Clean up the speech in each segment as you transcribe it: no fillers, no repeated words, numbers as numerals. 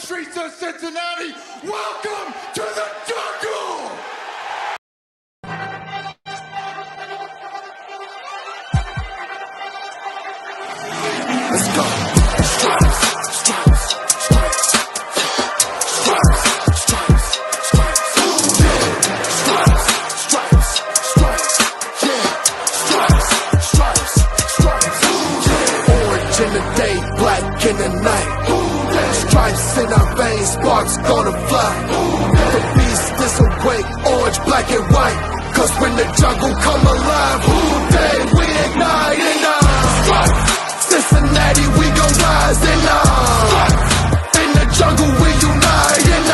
streets of Cincinnati. Welcome to the jungle! Let's go. Stripes, stripes, stripes, stripes, stripes, stripes, yeah. Stripes, stripes, stripes, yeah. Stripes, stripes, stripes, yeah. Orange in the day, black in the night. Stripes in our veins, sparks gonna fly. The beast is awake, orange, black and white. Cause when the jungle come alive, who day we ignite and stripes. Cincinnati, we gon' rise and in the jungle we unite and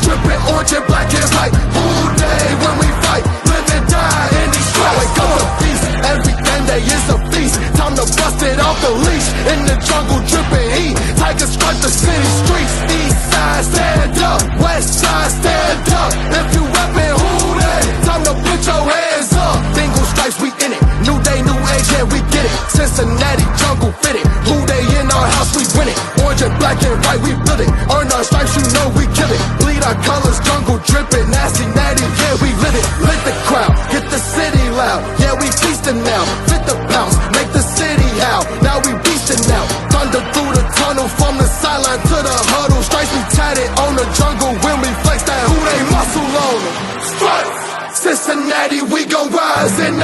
dripping orange and black and white. All day when we fight, live and die in these stripes. Wake up the beast, every day is a feast. Time to bust it off the leash. In the jungle dripping heat, tigers stripe the city streets. East side stand up, west side stand up. If you reppin' who day, time to put your hands up. Bengal stripes, we in it. New day, new age, yeah, we get it. Cincinnati jungle fitted. Who they in our house, we win it. Orange and black and white, we build it. Earn our stripes, you know we kill it. Bleed our colors, jungle dripping. Nasty, natty, yeah, we live it. Lit the crowd, get the city loud. Yeah, we feasting now. Fit the bounce, make the city howl. Now we beastin' now. Thunder through the tunnel, from the sideline to the huddle. Stripes we tatted on the jungle when we flex that who they muscle on them. Stripes, Cincinnati, we gon' rise and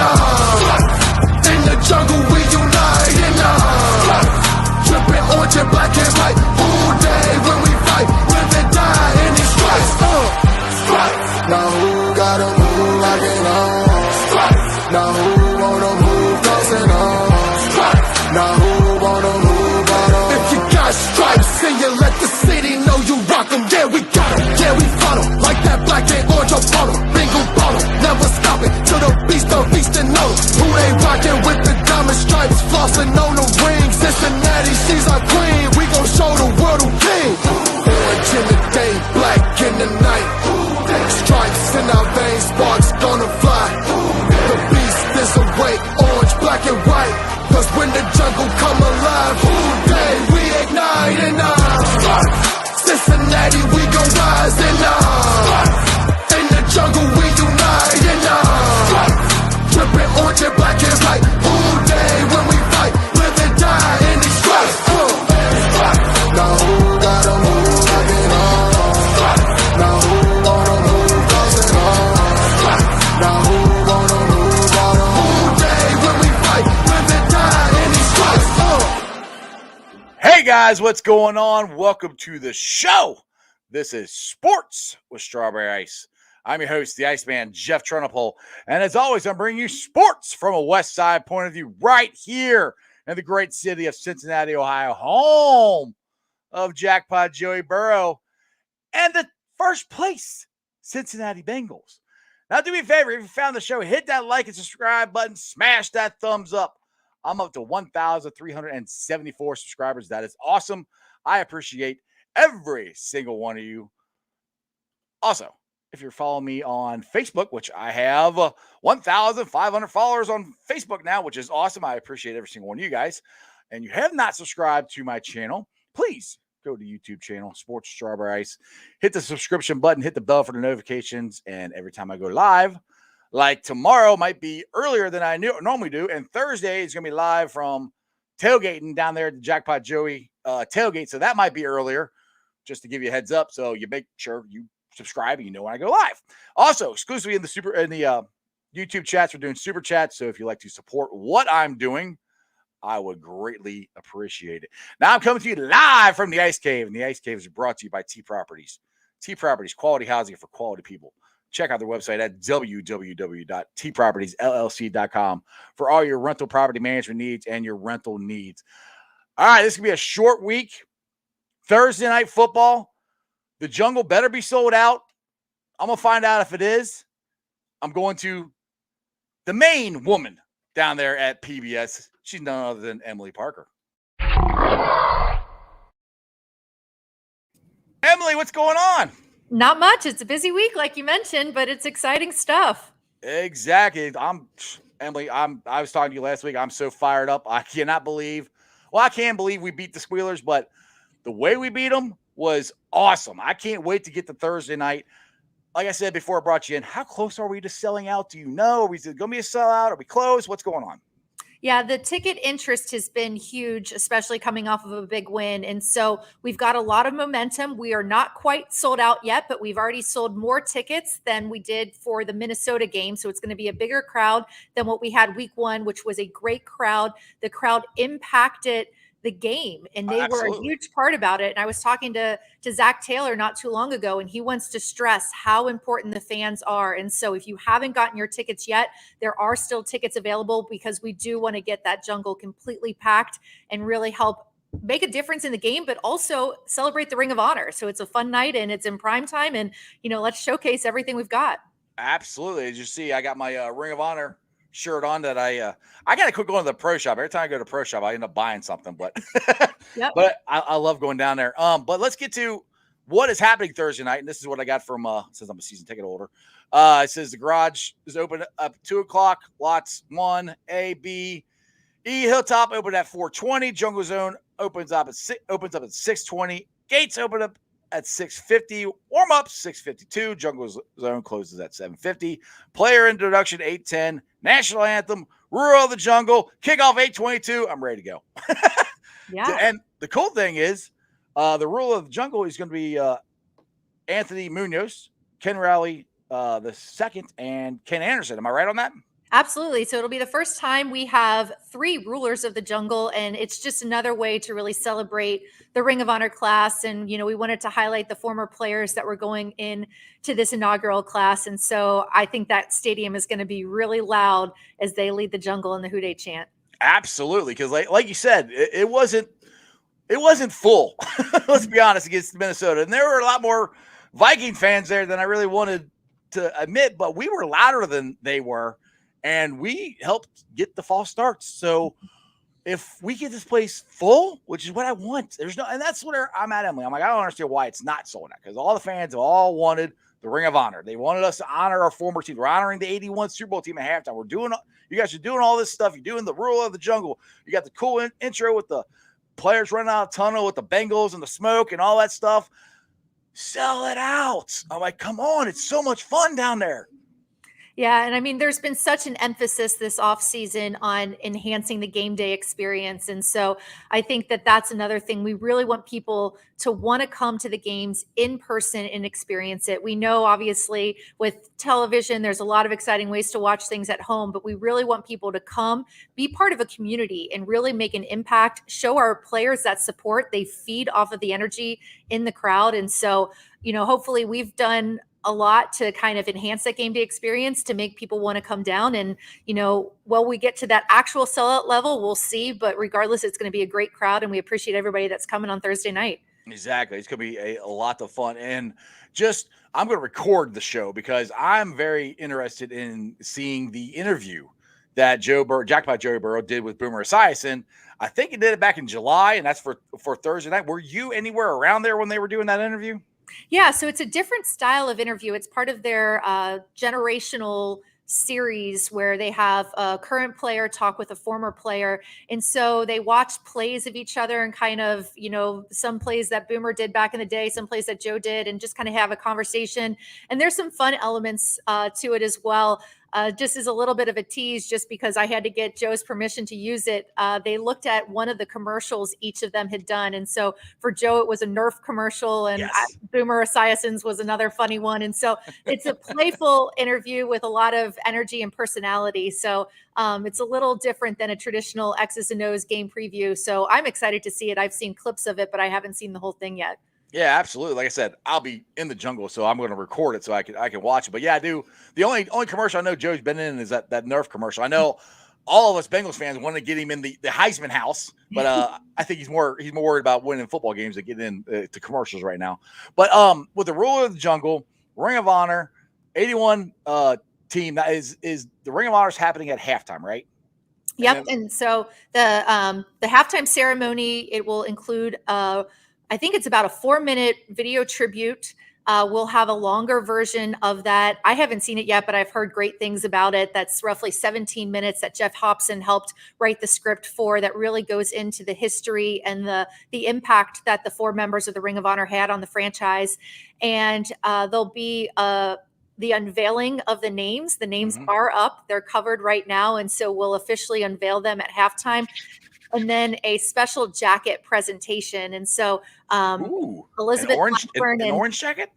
in the jungle we unite and dripping orange and black and white. All day when we fight, live and die in these stripes. Stripes. Now who gotta move like it on? Stripes. Now who wanna move crossing on? Stripes. Now who wanna move on? If you got stripes and you let the city know you rock 'em, yeah we got 'em, yeah we fought 'em. Like that black and orange up on 'em, bingo ball 'em, never stop it till the beast of beast and know who they rockin' with the diamond stripes, flossin' on the ring. Cincinnati, she's our queen, we gon' show the world who king. Orange in the day, black in the night. Stripes in our veins, sparks gonna fly. The beast is awake, orange, black and white. Cause when the jungle come alive, who day we ignite and Cincinnati, we gon' rise and in the jungle we unite and dripping orange and black and white. All day when we fight, live and die in these stripes. Now who gotta move like it on? Now who wanna move crossing on? Now who wanna move on? All day when we fight, live and die in these stripes. Hey guys, what's going on? Welcome to the show. This is Sports with Strawberry Ice. I'm your host, the Iceman, Jeff Trunapole. And as always, I'm bringing you sports from a West Side point of view right here in the great city of Cincinnati, Ohio, home of Jackpot Joey Burrow and the first place Cincinnati Bengals. Now, do me a favor, if you found the show, hit that like and subscribe button, smash that thumbs up. I'm up to 1,374 subscribers. That is awesome. I appreciate every single one of you. Also, if you're following me on Facebook, which I have 1,500 followers on Facebook now, which is awesome. I appreciate every single one of you guys. And you have not subscribed to my channel, please go to the YouTube channel, Sports Strawberry Ice. Hit the subscription button, hit the bell for the notifications. And every time I go live, like tomorrow might be earlier than I normally do. And Thursday is going to be live from tailgating down there at the Jackpot Joey tailgate. So that might be earlier, just to give you a heads up. So you make sure you subscribe and you know when I go live. Also, exclusively in the YouTube chats, we're doing super chats. So if you like to support what I'm doing, I would greatly appreciate it. Now I'm coming to you live from the Ice Cave, and the Ice Cave is brought to you by T Properties. T Properties, quality housing for quality people. Check out their website at www.tpropertiesllc.com for all your rental property management needs and your rental needs. All right, this is going to be a short week. Thursday night football. The jungle better be sold out. I'm going to find out if it is. I'm going to the main woman down there at PBS. She's none other than Emily Parker. Emily, what's going on? Not much. It's a busy week, like you mentioned, but it's exciting stuff. Exactly. Emily, I was talking to you last week. I'm so fired up. I cannot believe. Well, I can believe we beat the Squealers, but the way we beat them was awesome. I can't wait to get to Thursday night. Like I said before I brought you in, how close are we to selling out? Do you know? Are we going to be a sellout? Are we close? What's going on? Yeah, the ticket interest has been huge, especially coming off of a big win. And so we've got a lot of momentum. We are not quite sold out yet, but we've already sold more tickets than we did for the Minnesota game. So it's going to be a bigger crowd than what we had week one, which was a great crowd. The crowd impacted the game and they were a Absolutely. huge part about it. And I was talking to Zach Taylor not too long ago, and he wants to stress how important the fans are. And so if you haven't gotten your tickets yet, there are still tickets available because we do want to get that jungle completely packed and really help make a difference in the game, but also celebrate the Ring of Honor. So it's a fun night and it's in prime time, and let's showcase everything we've got. Absolutely. As you see, I got my Ring of Honor shirt on that I got to quit going to the pro shop. Every time I go to pro shop, I end up buying something, but Yep. but I love going down there. But let's get to what is happening Thursday night. And this is what I got from since I'm a season ticket holder. It says the garage is open up 2:00, lots 1A, B, E. Hilltop open at 4:20. Jungle Zone opens up at 6:20. Gates open up at 6:50. Warm up 6:52. Jungle Zone closes at 7:50. Player introduction 8:10. National anthem, Rural of the Jungle, kickoff 8:22. I'm ready to go. Yeah. And the cool thing is, the Rural of the Jungle is going to be Anthony Munoz, Ken Rowley the second, and Ken Anderson. Am I right on that? Absolutely. So it'll be the first time we have 3 rulers of the jungle, and it's just another way to really celebrate the Ring of Honor class. And, we wanted to highlight the former players that were going in to this inaugural class. And so I think that stadium is going to be really loud as they lead the jungle in the Who Dey chant. Absolutely. Because like you said, it wasn't full. Let's be honest, against Minnesota. And there were a lot more Viking fans there than I really wanted to admit, but we were louder than they were. And we helped get the false starts. So if we get this place full, which is what I want, and that's where I'm at, Emily. I'm like, I don't understand why it's not sold out, because all the fans have all wanted the Ring of Honor. They wanted us to honor our former team. We're honoring the 81 Super Bowl team at halftime. You guys are doing all this stuff. You're doing the Rule of the Jungle. You got the cool intro with the players running out of tunnel with the Bengals and the smoke and all that stuff. Sell it out. I'm like, come on. It's so much fun down there. Yeah, and I mean, there's been such an emphasis this offseason on enhancing the game day experience. And so I think that that's another thing. We really want people to want to come to the games in person and experience it. We know, obviously, with television, there's a lot of exciting ways to watch things at home, but we really want people to come, be part of a community, and really make an impact, show our players that support. They feed off of the energy in the crowd. And so, hopefully we've done a lot to kind of enhance that game day experience to make people want to come down. And, while we get to that actual sellout level, we'll see. But regardless, it's going to be a great crowd, and we appreciate everybody that's coming on Thursday night. Exactly. It's going to be a lot of fun. And I'm going to record the show because I'm very interested in seeing the interview that Jacked by Joey Burrow did with Boomer Esiason. I think he did it back in July, and that's for Thursday night. Were you anywhere around there when they were doing that interview? Yeah, so it's a different style of interview. It's part of their generational series where they have a current player talk with a former player. And so they watch plays of each other and kind of, some plays that Boomer did back in the day, some plays that Joe did, and just kind of have a conversation. And there's some fun elements to it as well. Just as a little bit of a tease, just because I had to get Joe's permission to use it. They looked at one of the commercials each of them had done. And so for Joe, it was a Nerf commercial, and Yes. Boomer Esiason's was another funny one. And so it's a playful interview with a lot of energy and personality. So it's a little different than a traditional X's and O's game preview. So I'm excited to see it. I've seen clips of it, but I haven't seen the whole thing yet. Yeah, absolutely. Like I said, I'll be in the jungle, so I'm going to record it so I can watch it. But yeah, I do. The only commercial I know Joe's been in is that Nerf commercial. I know all of us Bengals fans want to get him in the Heisman house, but I think he's more worried about winning football games than getting in to commercials right now. But with the Rule of the Jungle, Ring of Honor, 81 team, that is the Ring of Honor is happening at halftime, right? Yep. And so the halftime ceremony, it will include I think it's about a 4-minute video tribute We'll have a longer version of that. I haven't seen it yet, but I've heard great things about it. That's roughly 17 minutes that Jeff Hobson helped write the script for, that really goes into the history and the impact that the 4 members of the Ring of Honor had on the franchise. And there'll be the unveiling of the names. The names are up. They're covered right now. And so we'll officially unveil them at halftime. And then a special jacket presentation. And so Ooh, Elizabeth Blackburn an and orange jacket?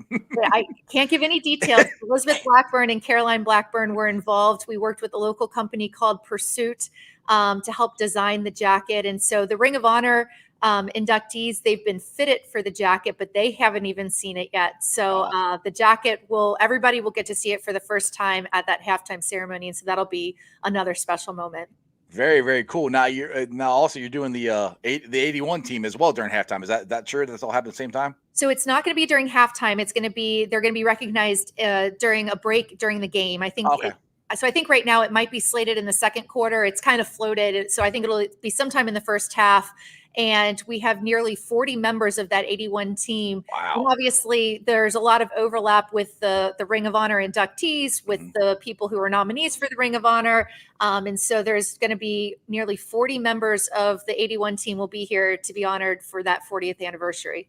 I can't give any details. Elizabeth Blackburn and Caroline Blackburn were involved. We worked with a local company called Pursuit to help design the jacket. And so the Ring of Honor inductees, they've been fitted for the jacket, but they haven't even seen it yet. So the jacket everybody will get to see it for the first time at that halftime ceremony. And so that'll be another special moment. Very, very cool. Now you're doing the 81 team as well during halftime. Is that true? That's all happening at the same time? So it's not going to be during halftime. They're going to be recognized during a break during the game. I think. Okay. So I think right now it might be slated in the second quarter. It's kind of floated. So I think it'll be sometime in the first half. And we have nearly 40 members of that 81 team. Wow. And obviously, there's a lot of overlap with the Ring of Honor inductees, with the people who are nominees for the Ring of Honor. And so there's going to be nearly 40 members of the 81 team will be here to be honored for that 40th anniversary.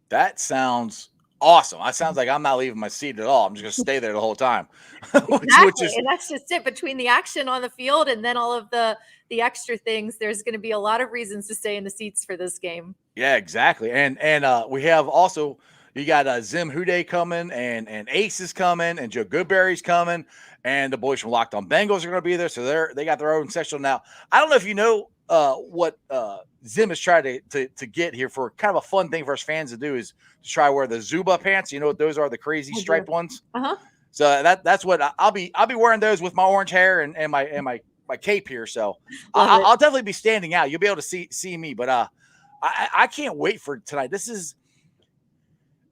That sounds awesome. That sounds like I'm not leaving my seat at all. I'm just going to stay there the whole time. Exactly. And that's just it. Between the action on the field and then all of the extra things, there's going to be a lot of reasons to stay in the seats for this game. Yeah, exactly. And we have also, you got Zim Hude coming, and Ace is coming, and Joe Goodberry's coming, and the boys from Locked On Bengals are going to be there. So they got their own section now. I don't know if you know what Zim is trying to get here for kind of a fun thing for us fans to do, is to try to wear the Zuba pants. You know what those are, the crazy striped ones? Uh-huh. So that's what I'll be wearing those with my orange hair and my cape here. So I'll definitely be standing out. You'll be able to see me, but I can't wait for tonight. This is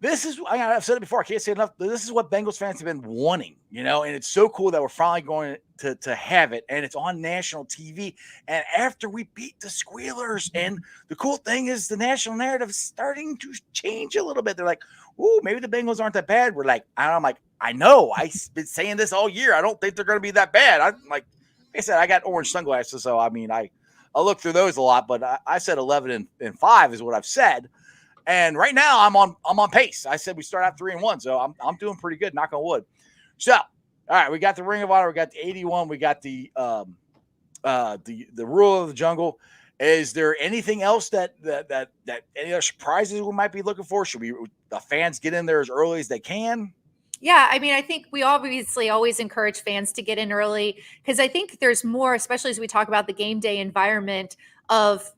I've said it before, I can't say enough, but this is what Bengals fans have been wanting, and it's so cool that we're finally going to have it, and it's on national TV. And after we beat the Squealers, and the cool thing is the national narrative is starting to change a little bit. They're like, ooh, maybe the Bengals aren't that bad. We're like, I'm like, I know, I've been saying this all year. I don't think they're going to be that bad. I'm like I said, I got orange sunglasses, so I mean, I look through those a lot, but I said 11-5 is what I've said. And right now I'm on pace. I said we start out 3-1, so I'm doing pretty good, knock on wood. So, all right, we got the Ring of Honor, we got the 81, we got the Rule of the Jungle. Is there anything else that any other surprises we might be looking for? Should the fans get in there as early as they can? Yeah, I mean, I think we obviously always encourage fans to get in early, because I think there's more, especially as we talk about the game day environment, of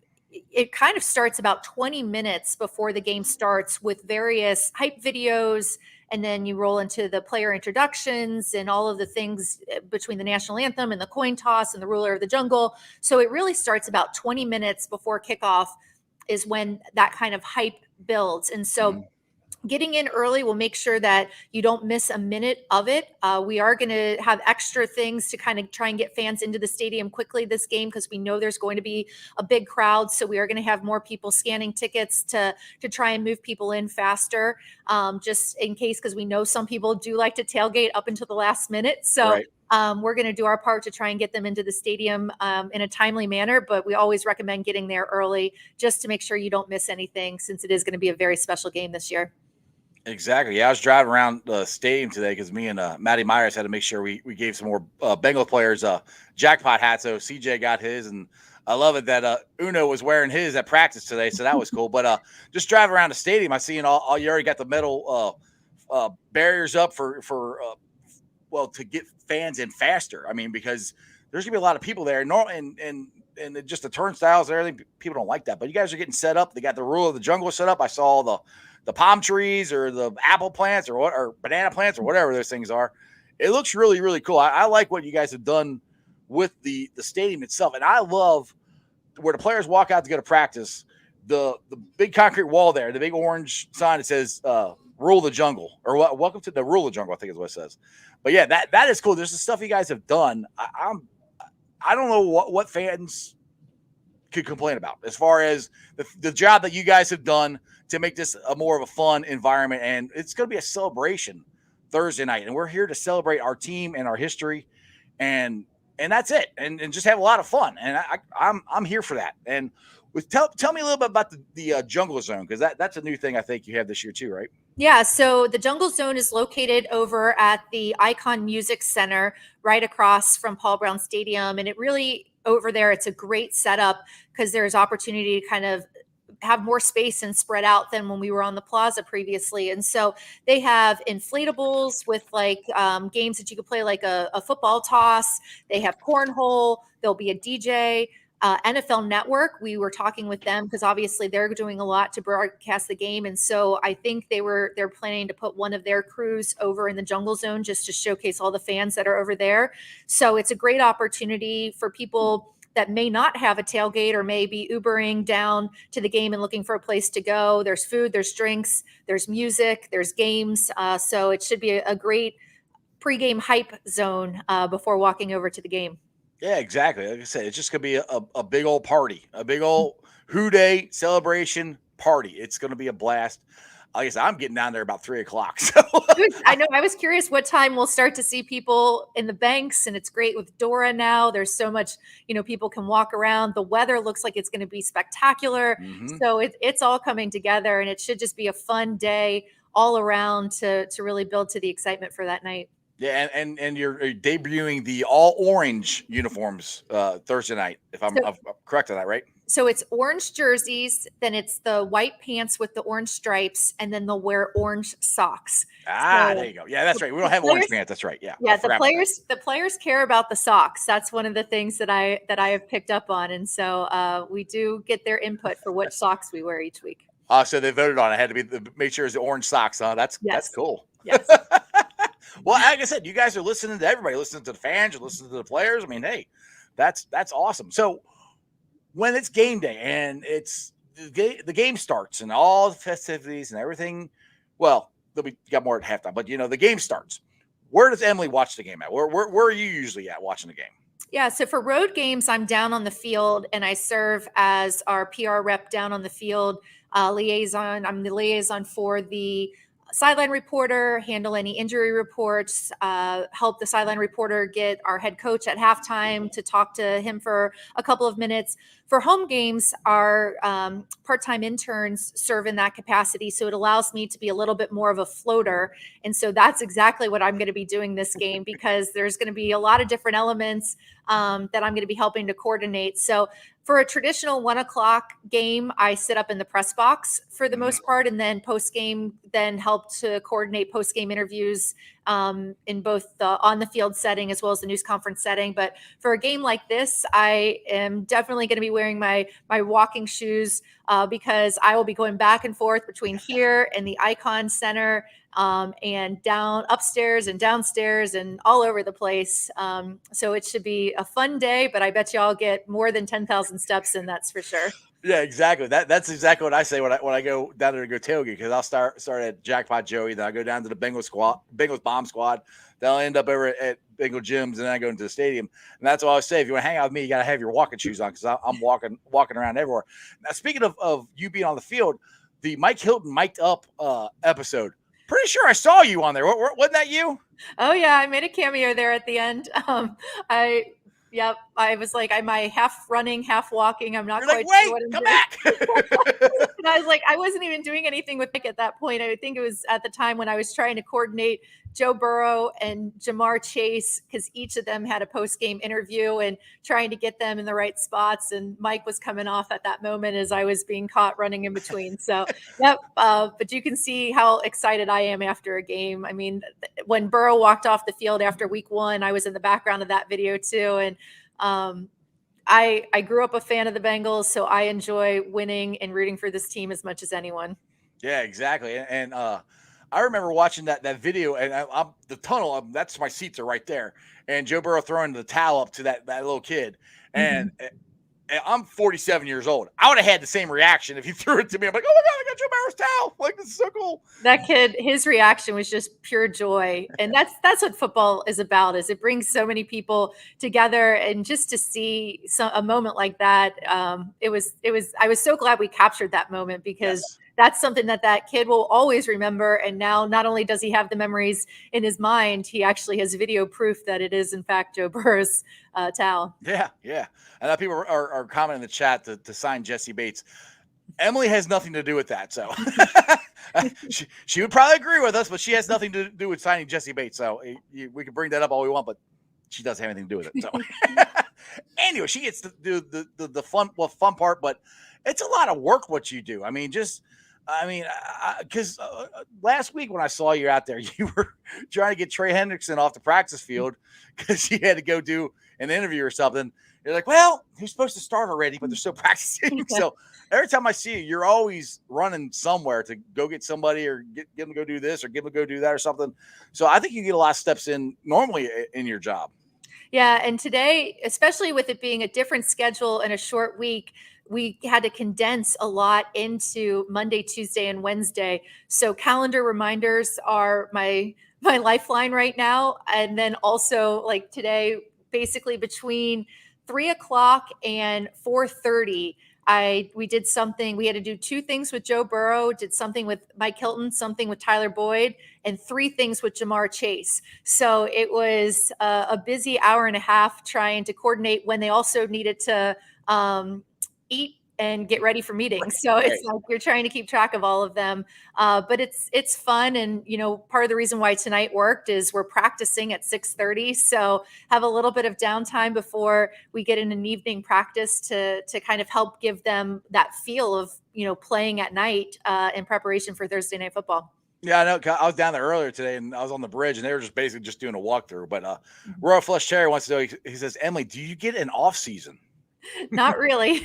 it kind of starts about 20 minutes before the game starts with various hype videos. And then you roll into the player introductions and all of the things between the national anthem and the coin toss and the ruler of the jungle. So it really starts about 20 minutes before kickoff is when that kind of hype builds. And so getting in early will make sure that you don't miss a minute of it. We are going to have extra things to kind of try and get fans into the stadium quickly this game, because we know there's going to be a big crowd. So we are going to have more people scanning tickets to try and move people in faster, just in case, because we know some people do like to tailgate up until the last minute. So right. We're going to do our part to try and get them into the stadium in a timely manner, but we always recommend getting there early just to make sure you don't miss anything, since it is going to be a very special game this year. Exactly. Yeah, I was driving around the stadium today because me and Matty Myers had to make sure we gave some more Bengal players jackpot hats. So CJ got his, and I love it that Uno was wearing his at practice today. So that was cool. But just driving around the stadium, I seen all you already got the metal barriers up for to get fans in faster. I mean, because there's gonna be a lot of people there, and just the turnstiles and everything. People don't like that, but you guys are getting set up. They got the Rule of the Jungle set up. I saw the palm trees or the apple plants or banana plants or whatever those things are. It looks really, really cool. I like what you guys have done with the stadium itself. And I love where the players walk out to go to practice, the big concrete wall there, the big orange sign that says Rule of the Jungle, or welcome to the Rule of the Jungle, I think is what it says. But yeah, that is cool. There's the stuff you guys have done. I don't know what fans could complain about as far as the job that you guys have done to make this a more of a fun environment. And it's going to be a celebration Thursday night. And we're here to celebrate our team and our history. And that's it. And just have a lot of fun. And I'm here for that. And tell me a little bit about the Jungle Zone, because that's a new thing I think you have this year too, right? Yeah, so the Jungle Zone is located over at the Icon Music Center, right across from Paul Brown Stadium. And it really, over there, it's a great setup because there's opportunity to kind of have more space and spread out than when we were on the plaza previously. And so they have inflatables with like games that you could play, like a football toss. They have cornhole. There'll be a DJ. NFL Network, we were talking with them because obviously they're doing a lot to broadcast the game. And so I think they're planning to put one of their crews over in the Jungle Zone just to showcase all the fans that are over there. So it's a great opportunity for people that may not have a tailgate or may be Ubering down to the game and looking for a place to go. There's food, there's drinks, there's music, there's games. So it should be a great pregame hype zone before walking over to the game. Yeah, exactly. Like I said, it's just going to be a big old party, a big old Hoo-Day celebration party. It's going to be a blast. Like I said, I'm getting down there about 3:00. So I know. I was curious what time we'll start to see people in the banks, and it's great with Dora now. There's so much, people can walk around. The weather looks like it's going to be spectacular. So it's all coming together, and it should just be a fun day all around to really build to the excitement for that night. Yeah, and you're debuting the all orange uniforms Thursday night, if I'm correct on that, right? So it's orange jerseys, then it's the white pants with the orange stripes, and then they'll wear orange socks. There you go. Yeah, that's right. We don't have orange pants. That's right. Yeah. Yeah, the players care about the socks. That's one of the things that I have picked up on, and so we do get their input for which socks we wear each week. So they voted on it. Had to be make sure it's the orange socks. Huh? That's cool. Yes. Well, like I said, you guys are listening to everybody, listening to the fans, you're listening to the players. I mean, hey, that's awesome. So when it's game day and it's the game starts and all the festivities and everything, well, you got more at halftime, but the game starts. Where does Emily watch the game at? Where are you usually at watching the game? Yeah, so for road games, I'm down on the field and I serve as our PR rep down on the field liaison. I'm the liaison for the sideline reporter, handle any injury reports, help the sideline reporter get our head coach at halftime to talk to him for a couple of minutes. For home games, our part-time interns serve in that capacity, so it allows me to be a little bit more of a floater. And so that's exactly what I'm going to be doing this game, because there's going to be a lot of different elements that I'm going to be helping to coordinate. So for a traditional 1:00 game, I sit up in the press box for the most part, and then post-game, then help to coordinate post-game interviews in both the on-the-field setting as well as the news conference setting. But for a game like this, I am definitely going to be wearing my walking shoes because I will be going back and forth between here and the Icon Center and down upstairs and downstairs and all over the place. So it should be a fun day, but I bet you I'll get more than 10,000 steps in, that's for sure. Yeah, exactly. That's exactly what I say when I go down there to go tailgate, because I'll start at Jackpot Joey, then I go down to the Bengals bomb squad. Then I'll end up over at Bengal gyms, and then I go into the stadium. And that's why I always say, if you want to hang out with me, you got to have your walking shoes on, because I'm walking around everywhere. Now, speaking of you being on the field, the Mike Hilton mic'd up episode. Pretty sure I saw you on there. Wasn't that you? Oh yeah, I made a cameo there at the end. I was like, am I half running, half walking? I'm not You're quite like, sure what I'm come doing. back. And I was like, I wasn't even doing anything with Nick at that point. I think it was at the time when I was trying to coordinate Joe Burrow and Jamar Chase, because each of them had a post-game interview and trying to get them in the right spots. And Mike was coming off at that moment as I was being caught running in between. So, yep. But you can see how excited I am after a game. I mean, when Burrow walked off the field after week 1, I was in the background of that video too. And I grew up a fan of the Bengals, so I enjoy winning and rooting for this team as much as anyone. Yeah, exactly. And I remember watching that video, and I'm the tunnel. That's my seats are right there, and Joe Burrow throwing the towel up to that little kid, and I'm 47 years old. I would have had the same reaction if you threw it to me. I'm like, oh my God, I got Joe Burrow's towel. Like, this is so cool. That kid, his reaction was just pure joy. And that's what football is about, is it brings so many people together. And just to see a moment like that, I was so glad we captured that moment, because Yes. that's something that kid will always remember. And now not only does he have the memories in his mind, he actually has video proof that it is in fact Joe Burrow's towel. Yeah, yeah. And people are commenting in the chat to sign Jesse Bates. Emily has nothing to do with that. So she would probably agree with us, but she has nothing to do with signing Jesse Bates. So we can bring that up all we want, but she doesn't have anything to do with it. So anyway, she gets to do the fun part, but it's a lot of work what you do. I mean, because last week when I saw you out there, you were trying to get Trey Hendrickson off the practice field because he had to go do an interview or something. You're like, well, he's supposed to start already, but they're still practicing. So every time I see you, you're always running somewhere to go get somebody or get them to go do this or get them to go do that or something. So I think you get a lot of steps in normally in your job. Yeah. And today, especially with it being a different schedule and a short week, we had to condense a lot into Monday, Tuesday, and Wednesday. So calendar reminders are my lifeline right now. And then also, like today, basically between 3:00 and 4:30, we did something. We had to do 2 things with Joe Burrow, did something with Mike Hilton, something with Tyler Boyd, and 3 things with Jamar Chase. So it was a busy hour and a half trying to coordinate when they also needed to eat and get ready for meetings. So it's like you're trying to keep track of all of them. But it's fun. And, part of the reason why tonight worked is we're practicing at 6:30. So have a little bit of downtime before we get in an evening practice to kind of help give them that feel of, playing at night in preparation for Thursday Night Football. Yeah, I know. I was down there earlier today, and I was on the bridge, and they were just basically just doing a walkthrough. But Royal Flush Cherry wants to know. He says, Emily, do you get an off season? Not really.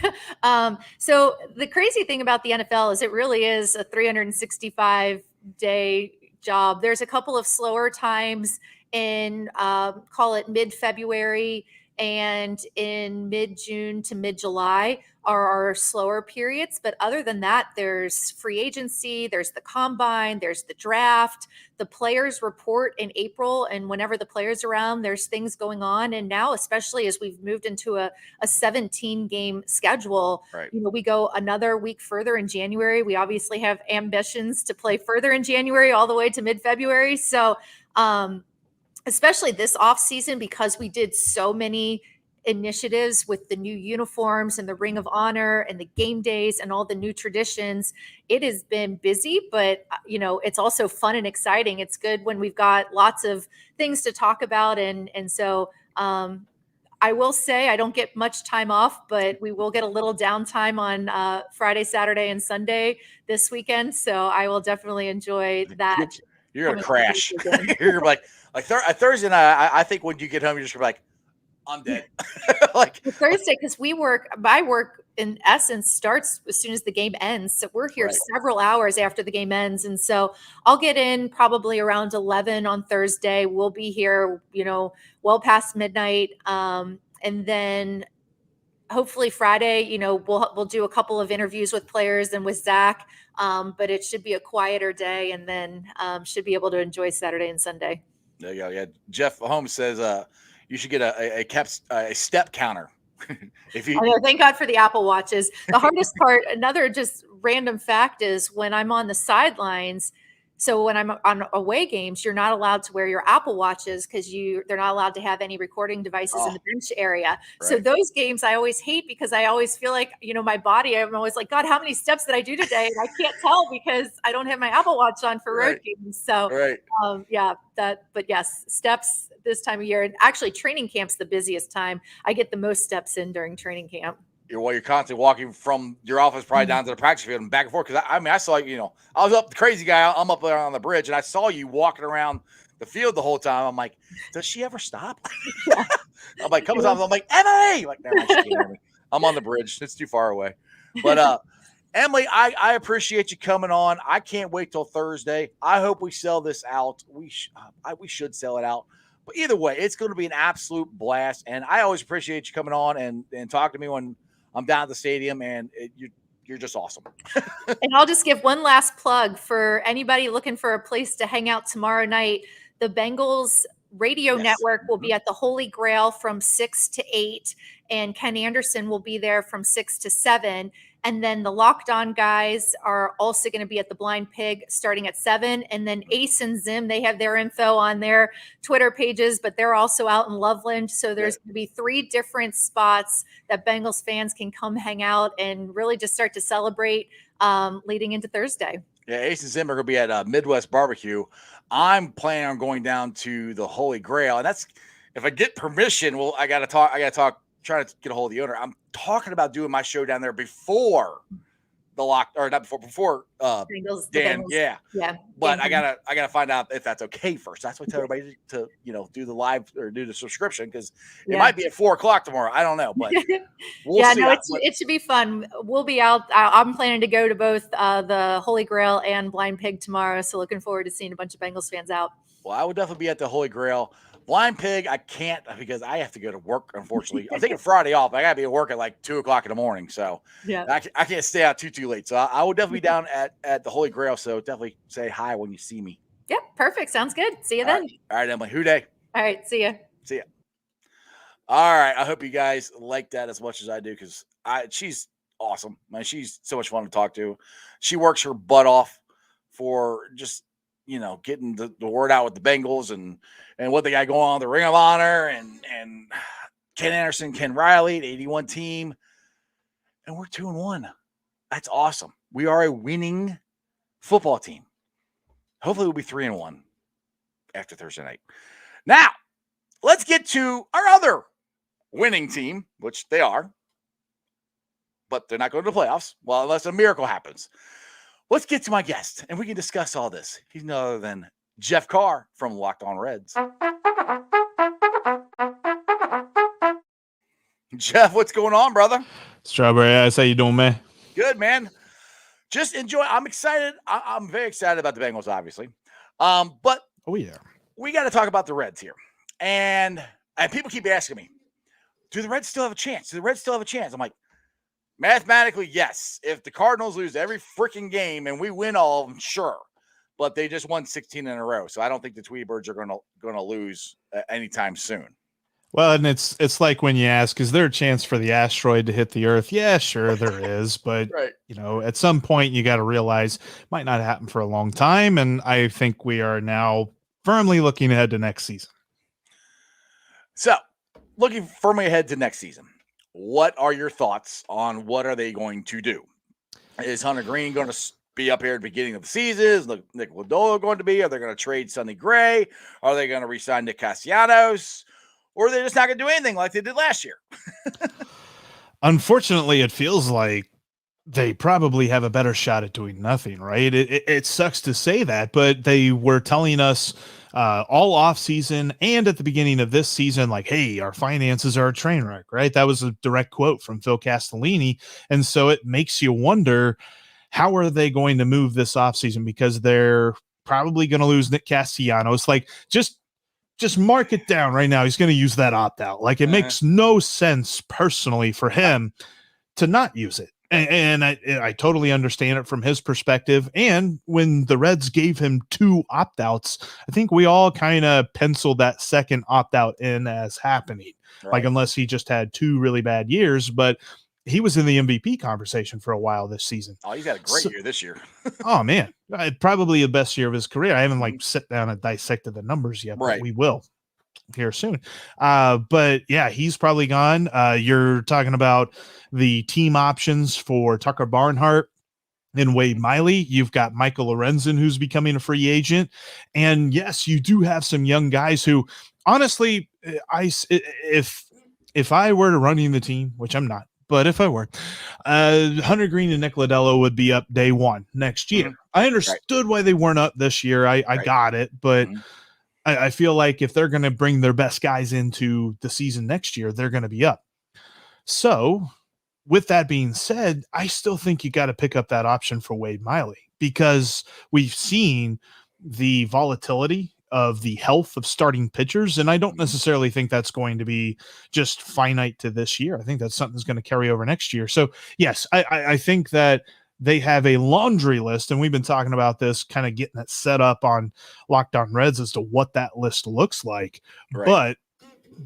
So the crazy thing about the NFL is it really is a 365-day job. There's a couple of slower times in call it mid-February and in mid-June to mid-July are our slower periods. But other than that, there's free agency, there's the combine, there's the draft, the players report in April. And whenever the players around, there's things going on. And now, especially as we've moved into a 17 game schedule, Right. we go another week further in January. We obviously have ambitions to play further in January all the way to mid-February. So, especially this off season, because we did so many initiatives with the new uniforms and the Ring of Honor and the game days and all the new traditions, it has been busy, but it's also fun and exciting. It's good when we've got lots of things to talk about. And so I will say I don't get much time off, but we will get a little downtime on Friday, Saturday, and Sunday this weekend. So I will definitely enjoy that. You're going to crash. You're like Thursday night, I think when you get home, you're just going to be like, I'm dead. Like Thursday, because my work in essence starts as soon as the game ends. So we're here several hours after the game ends. And so I'll get in probably around 11 on Thursday. We'll be here, well past midnight. And then hopefully Friday, we'll do a couple of interviews with players and with Zach. But it should be a quieter day, and then should be able to enjoy Saturday and Sunday. There you go. Yeah. Jeff Holmes says, you should get a step counter. I know, thank God for the Apple Watches. The hardest part, another just random fact, is when I'm on the sidelines. So when I'm on away games, you're not allowed to wear your Apple Watches because they're not allowed to have any recording devices in the bench area. Right. So those games I always hate because I always feel like, my body, I'm always like, God, how many steps did I do today? And I can't tell because I don't have my Apple Watch on for road games. So but yes, steps this time of year. And actually training camp's the busiest time. I get the most steps in during training camp. You're constantly walking from your office probably down to the practice field and back and forth. Because I saw you. I was up the crazy guy. I'm up there on the bridge, and I saw you walking around the field the whole time. I'm like, does she ever stop? Yeah. I'm like, comes on. I'm like, Emily. Like, never mind, she can't hear me. I'm on the bridge. It's too far away. But Emily, I appreciate you coming on. I can't wait till Thursday. I hope we sell this out. We should sell it out. But either way, it's going to be an absolute blast. And I always appreciate you coming on and talking to me when I'm down at the stadium, and you're just awesome. And I'll just give one last plug for anybody looking for a place to hang out tomorrow night. The Bengals radio network will be at the Holy Grail from 6 to 8, and Ken Anderson will be there from 6 to 7. And then the Locked On guys are also going to be at the Blind Pig starting at 7. And then Ace and Zim, they have their info on their Twitter pages, but they're also out in Loveland. So there's going to be 3 different spots that Bengals fans can come hang out and really just start to celebrate leading into Thursday. Yeah, Ace and Zim are going to be at Midwest Barbecue. I'm planning on going down to the Holy Grail, and that's if I get permission. Well, I got to talk. Trying to get a hold of the owner. I'm talking about doing my show down there before the before Bengals, Dan. Yeah. But I gotta find out if that's okay first. That's why I tell everybody to do the live or do the subscription, because it might be at 4:00 tomorrow. I don't know, but we'll see. It should be fun. We'll be out. I'm planning to go to both the Holy Grail and Blind Pig tomorrow. So looking forward to seeing a bunch of Bengals fans out. Well, I would definitely be at the Holy Grail. Blind Pig, I can't because I have to go to work, unfortunately. I'm taking Friday off. I got to be at work at like 2:00 in the morning. So I can't stay out too late. So I will definitely be down at the Holy Grail. So definitely say hi when you see me. Yep. Perfect. Sounds good. See you then. All right, Emily. Hooday. All right. See ya. See ya. All right. I hope you guys like that as much as I do, because she's awesome. Man, she's so much fun to talk to. She works her butt off for just getting the word out with the Bengals and what they got going on, the Ring of Honor and Ken Anderson, Ken Riley, the 81 team. And we're 2-1. That's awesome. We are a winning football team. Hopefully we'll be 3-1 after Thursday night. Now, let's get to our other winning team, which they are, but they're not going to the playoffs. Well, unless a miracle happens. Let's get to my guest, and we can discuss all this. He's none other than Jeff Carr from Locked On Reds. Jeff, what's going on, brother? Strawberry Ice, how you doing, man? Good, man. Just enjoy. I'm excited. I'm very excited about the Bengals, obviously. But we got to talk about the Reds here. And people keep asking me, do the Reds still have a chance? Do the Reds still have a chance? I'm like, mathematically, yes. If the Cardinals lose every freaking game and we win all of them, sure. But they just won 16 in a row, so I don't think the Tweety Birds are going to lose anytime soon. Well, and it's like when you ask, is there a chance for the asteroid to hit the Earth? Yeah, sure there is, but at some point you got to realize it might not happen for a long time, and I think we are now firmly looking ahead to next season. So, looking firmly ahead to next season. What are your thoughts on what are they going to do? Is Hunter Green going to be up here at the beginning of the season? Is Nick Lodolo going to be? Are they going to trade Sonny Gray? Are they going to re-sign Nick Castellanos? Or are they just not going to do anything like they did last year? Unfortunately, it feels like they probably have a better shot at doing nothing, right? It sucks to say that, but they were telling us all off season and at the beginning of this season, like, hey, our finances are a train wreck, right? That was a direct quote from Phil Castellini. And so it makes you wonder, how are they going to move this offseason? Because they're probably going to lose Nick Castellanos. Like, just mark it down right now. He's going to use that opt-out. Like, it makes no sense personally for him to not use it. And I totally understand it from his perspective. And when the Reds gave him 2 opt-outs, I think we all kind of penciled that second opt-out in as happening. Right. Like, unless he just had 2 really bad years, but he was in the MVP conversation for a while this season. Oh, he's had a great year this year. Oh, man. Probably the best year of his career. I haven't sit down and dissected the numbers yet, but we will here soon. But yeah, he's probably gone. You're talking about the team options for Tucker Barnhart and Wade Miley. You've got Michael Lorenzen, who's becoming a free agent. And yes, you do have some young guys who, honestly, if I were to running the team, which I'm not, but if I were, Hunter Green and Nick Lodolo would be up day one next year. I understood why they weren't up this year. I got it, but I feel like if they're going to bring their best guys into the season next year, they're going to be up. So with that being said, I still think you got to pick up that option for Wade Miley, because we've seen the volatility of the health of starting pitchers. And I don't necessarily think that's going to be just finite to this year. I think that's something that's going to carry over next year. So yes, I think that they have a laundry list, and we've been talking about this, kind of getting it set up on Locked On Reds as to what that list looks like. Right. But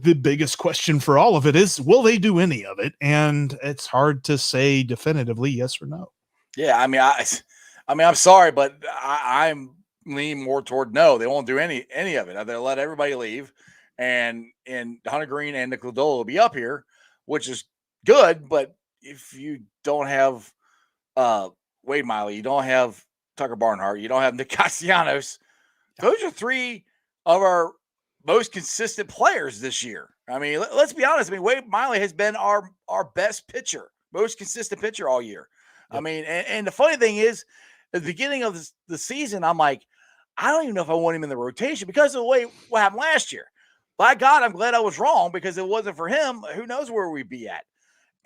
the biggest question for all of it is, will they do any of it? And it's hard to say definitively yes or no. Yeah, I mean, I'm sorry, but I'm leaning more toward no. They won't do any of it. They'll let everybody leave, and Hunter Green and Nick Lodolo will be up here, which is good. But if you don't have Wade Miley, you don't have Tucker Barnhart, you don't have Nick Castellanos, those are three of our most consistent players this year. I mean, let's be honest. I mean, Wade Miley has been our best pitcher, most consistent pitcher all year. Yep. I mean, and the funny thing is, at the beginning of the season, I'm like, I don't even know if I want him in the rotation because of the way what happened last year. By God, I'm glad I was wrong, because if it wasn't for him, who knows where we'd be at.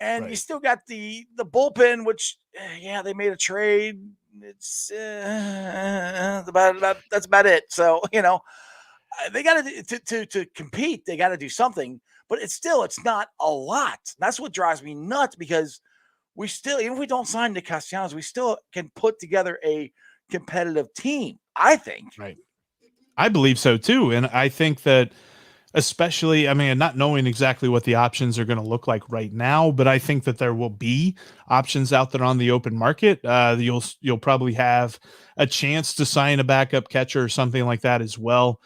And you still got the bullpen, which, yeah, they made a trade. It's that's about it. So, they got to compete. They got to do something, but it's not a lot. That's what drives me nuts, because we still, even if we don't sign the Castellanos, we still can put together a competitive team, I think. Right. I believe so too. And I think that, especially, I mean, not knowing exactly what the options are going to look like right now, but I think that there will be options out there on the open market. You'll probably have a chance to sign a backup catcher or something like that as well.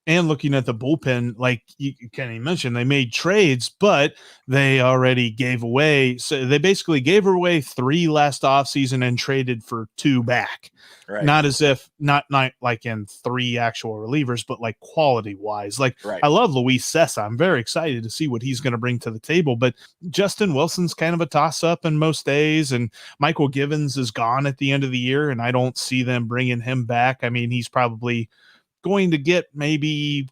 And looking at the bullpen, like you Kenny mentioned, they made trades, but they already gave away. So they basically gave away 3 last offseason and traded for 2 back. Right. Not as if not like in 3 actual relievers, but like quality wise. Like, right. I love Luis Sessa. I'm very excited to see what he's going to bring to the table. But Justin Wilson's kind of a toss up in most days, and Michael Givens is gone at the end of the year, and I don't see them bringing him back. I mean, he's probably going to get maybe,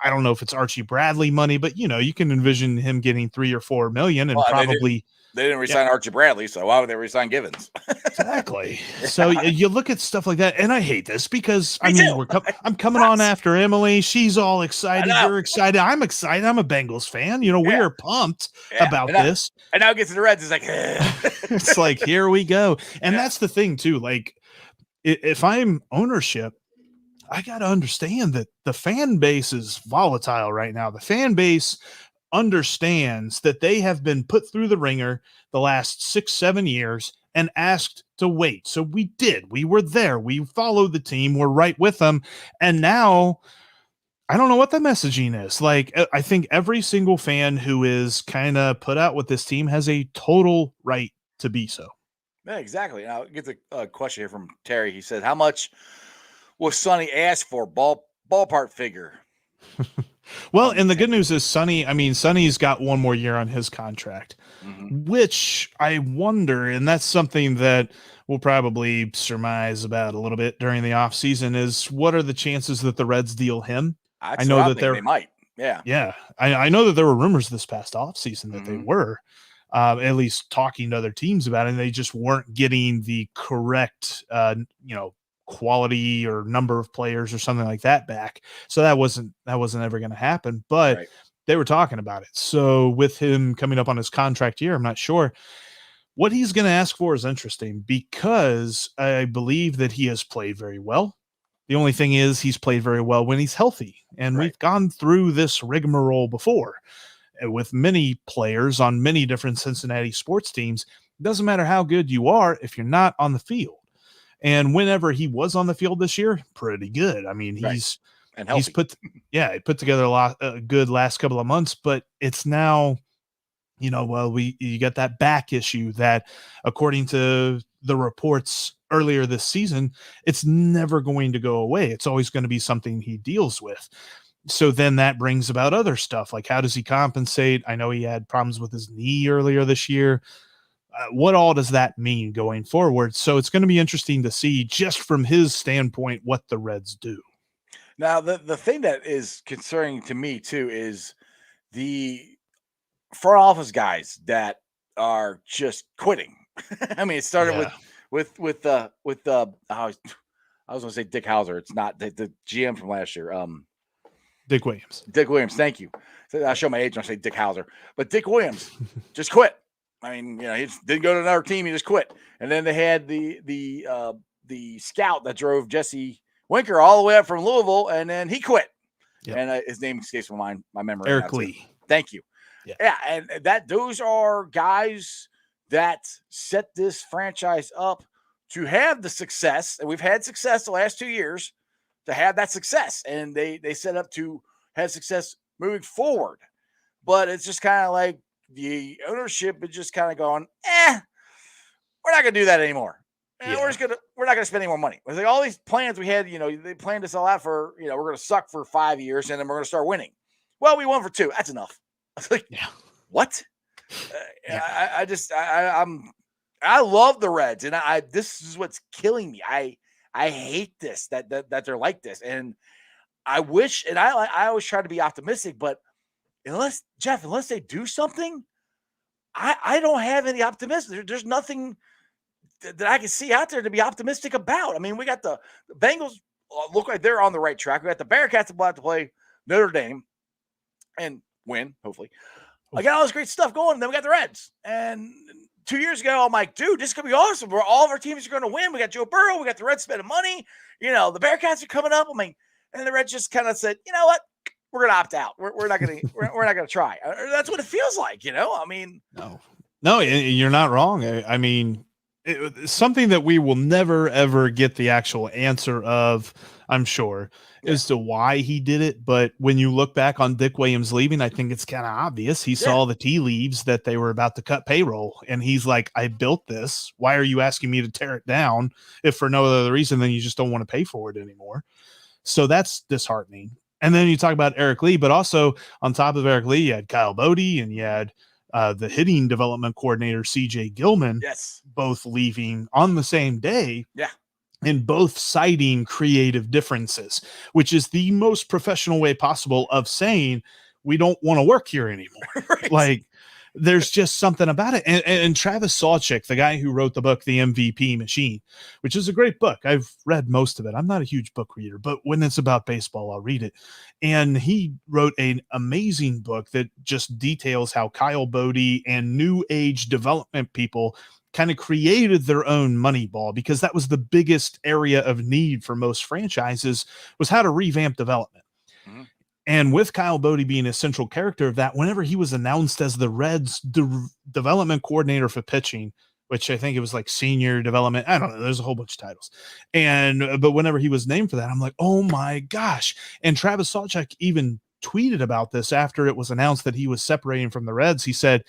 I don't know if it's Archie Bradley money, but you can envision him getting $3 or $4 million, and probably they didn't resign Archie Bradley, so why would they resign Givens? Exactly. So you look at stuff like that, and I hate this because I'm coming on after Emily. She's all excited. You're excited. I'm excited. I'm a Bengals fan. We are pumped about this. And now it gets to the Reds. It's like, it's like, here we go. And that's the thing too. Like, if I'm ownership, I got to understand that the fan base is volatile right now. The fan base understands that they have been put through the ringer the last 6-7 years and asked to wait. So we did. We were there. We followed the team. We're right with them. And now I don't know what the messaging is. Like, I think every single fan who is kind of put out with this team has a total right to be so. Yeah, exactly. Now, get the question here from Terry. He said, how much was Sonny asked for ballpark figure? Well, and the good news is Sonny's got 1 more year on his contract, which I wonder, and that's something that we'll probably surmise about a little bit during the offseason, is what are the chances that the Reds deal him? I know that they might. Yeah. Yeah. I know that there were rumors this past offseason that they were at least talking to other teams about it, and they just weren't getting the correct, quality or number of players or something like that back. So that wasn't ever going to happen, but they were talking about it. So with him coming up on his contract year, I'm not sure what he's going to ask for. Is interesting because I believe that he has played very well. The only thing is he's played very well when he's healthy. And we've gone through this rigmarole before with many players on many different Cincinnati sports teams. It doesn't matter how good you are if you're not on the field. And whenever he was on the field this year, pretty good. I mean, he's put together a good last couple of months, but it's now, you got that back issue that, according to the reports earlier this season, it's never going to go away. It's always going to be something he deals with. So then that brings about other stuff, like how does he compensate? I know he had problems with his knee earlier this year. What all does that mean going forward? So it's going to be interesting to see, just from his standpoint, what the Reds do. Now, the thing that is concerning to me too is the front office guys that are just quitting. I mean, it started with I was going to say Dick Hauser. It's not the GM from last year. Dick Williams. Dick Williams. Thank you. So I show my age when I say Dick Hauser, but Dick Williams just quit. I mean, he didn't go to another team. He just quit. And then they had the scout that drove Jesse Winker all the way up from Louisville, and then he quit. Yep. And his name escapes my memory. Eric Lee. Thank you. Yeah, and those are guys that set this franchise up to have the success, and we've had success the last 2 years to have that success, and they set up to have success moving forward. But it's just kind of like the ownership is just kind of going, we're not going to do that anymore. And we're not going to spend any more money. It's like all these plans we had, they planned this all out for, we're going to suck for 5 years and then we're going to start winning. Well, we won for 2. That's enough. I was like, what? I love the Reds, and this is what's killing me. I hate this that they're like this, and I wish, and I always try to be optimistic, but unless they do something, I don't have any optimism. There's nothing that I can see out there to be optimistic about. I mean, we got the Bengals look like they're on the right track. We got the Bearcats about to play Notre Dame and win, hopefully. I got all this great stuff going, and then we got the Reds. And 2 years ago, I'm like, dude, this is going to be awesome. All of our teams are going to win. We got Joe Burrow. We got the Reds spending money. The Bearcats are coming up. I mean, and the Reds just kind of said, you know what? We're going to opt out. We're not going to we're not going to try. That's what it feels like, I mean. No, you're not wrong. I mean, it's something that we will never, ever get the actual answer of, I'm sure, as to why he did it. But when you look back on Dick Williams leaving, I think it's kind of obvious. He saw the tea leaves that they were about to cut payroll. And he's like, I built this. Why are you asking me to tear it down if for no other reason than you just don't want to pay for it anymore? So that's disheartening. And then you talk about Eric Lee, but also on top of Eric Lee, you had Kyle Bodie and you had the hitting development coordinator, CJ Gilman, both leaving on the same day. Yeah. And both citing creative differences, which is the most professional way possible of saying we don't want to work here anymore. Right. Like, there's just something about it. And Travis Sawchik, the guy who wrote the book, The MVP Machine, which is a great book. I've read most of it. I'm not a huge book reader, but when it's about baseball, I'll read it. And he wrote an amazing book that just details how Kyle Bodie and new age development people kind of created their own money ball, because that was the biggest area of need for most franchises, was how to revamp development. Mm-hmm. And with Kyle Bodie being a central character of that, whenever he was announced as the Reds development coordinator for pitching, which I think it was like senior development, I don't know, there's a whole bunch of titles. But whenever he was named for that, I'm like, oh my gosh. And Travis Sawchik even tweeted about this after it was announced that he was separating from the Reds. He said,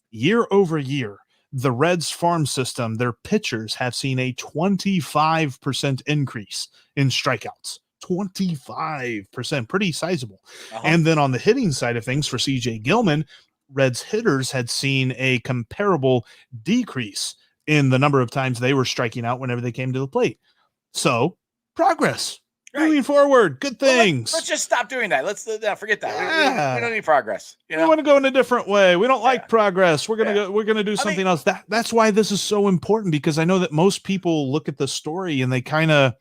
year over year, the Reds farm system, their pitchers have seen a 25% increase in strikeouts. 25%, pretty sizable. And then on the hitting side of things for CJ Gilman, Reds hitters had seen a comparable decrease in the number of times they were striking out whenever they came to the plate. So progress. Moving forward, good things. Let's just stop doing that. Let's forget that. We don't need progress. We want to go in a different way. We don't like progress. We're gonna do something else. That's why this is so important, because I know that most people look at the story and they kind of,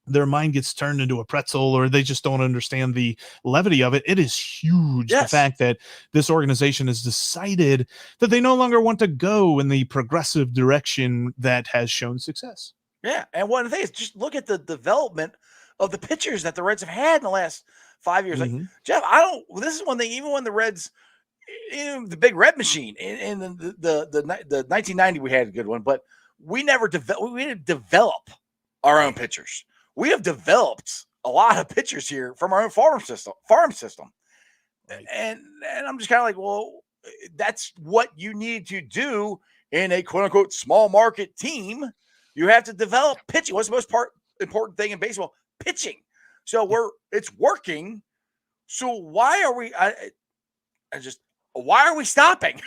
their mind gets turned into a pretzel, or they just don't understand the levity of it. It is huge. The fact that this organization has decided that they no longer want to go in the progressive direction that has shown success. Yeah, and one of the things, just look at the development of the pitchers that the Reds have had in the last 5 years. Like, Jeff, this is one thing, even when the Reds, the big red machine in the 1990, we had a good one, but we didn't develop our own pitchers. We have developed a lot of pitchers here from our own farm system. Right. And I'm just kind of like, well, that's what you need to do in a quote unquote small market team. You have to develop pitching. What's the most important thing in baseball? Pitching. So it's working. So why are we? Why are we stopping?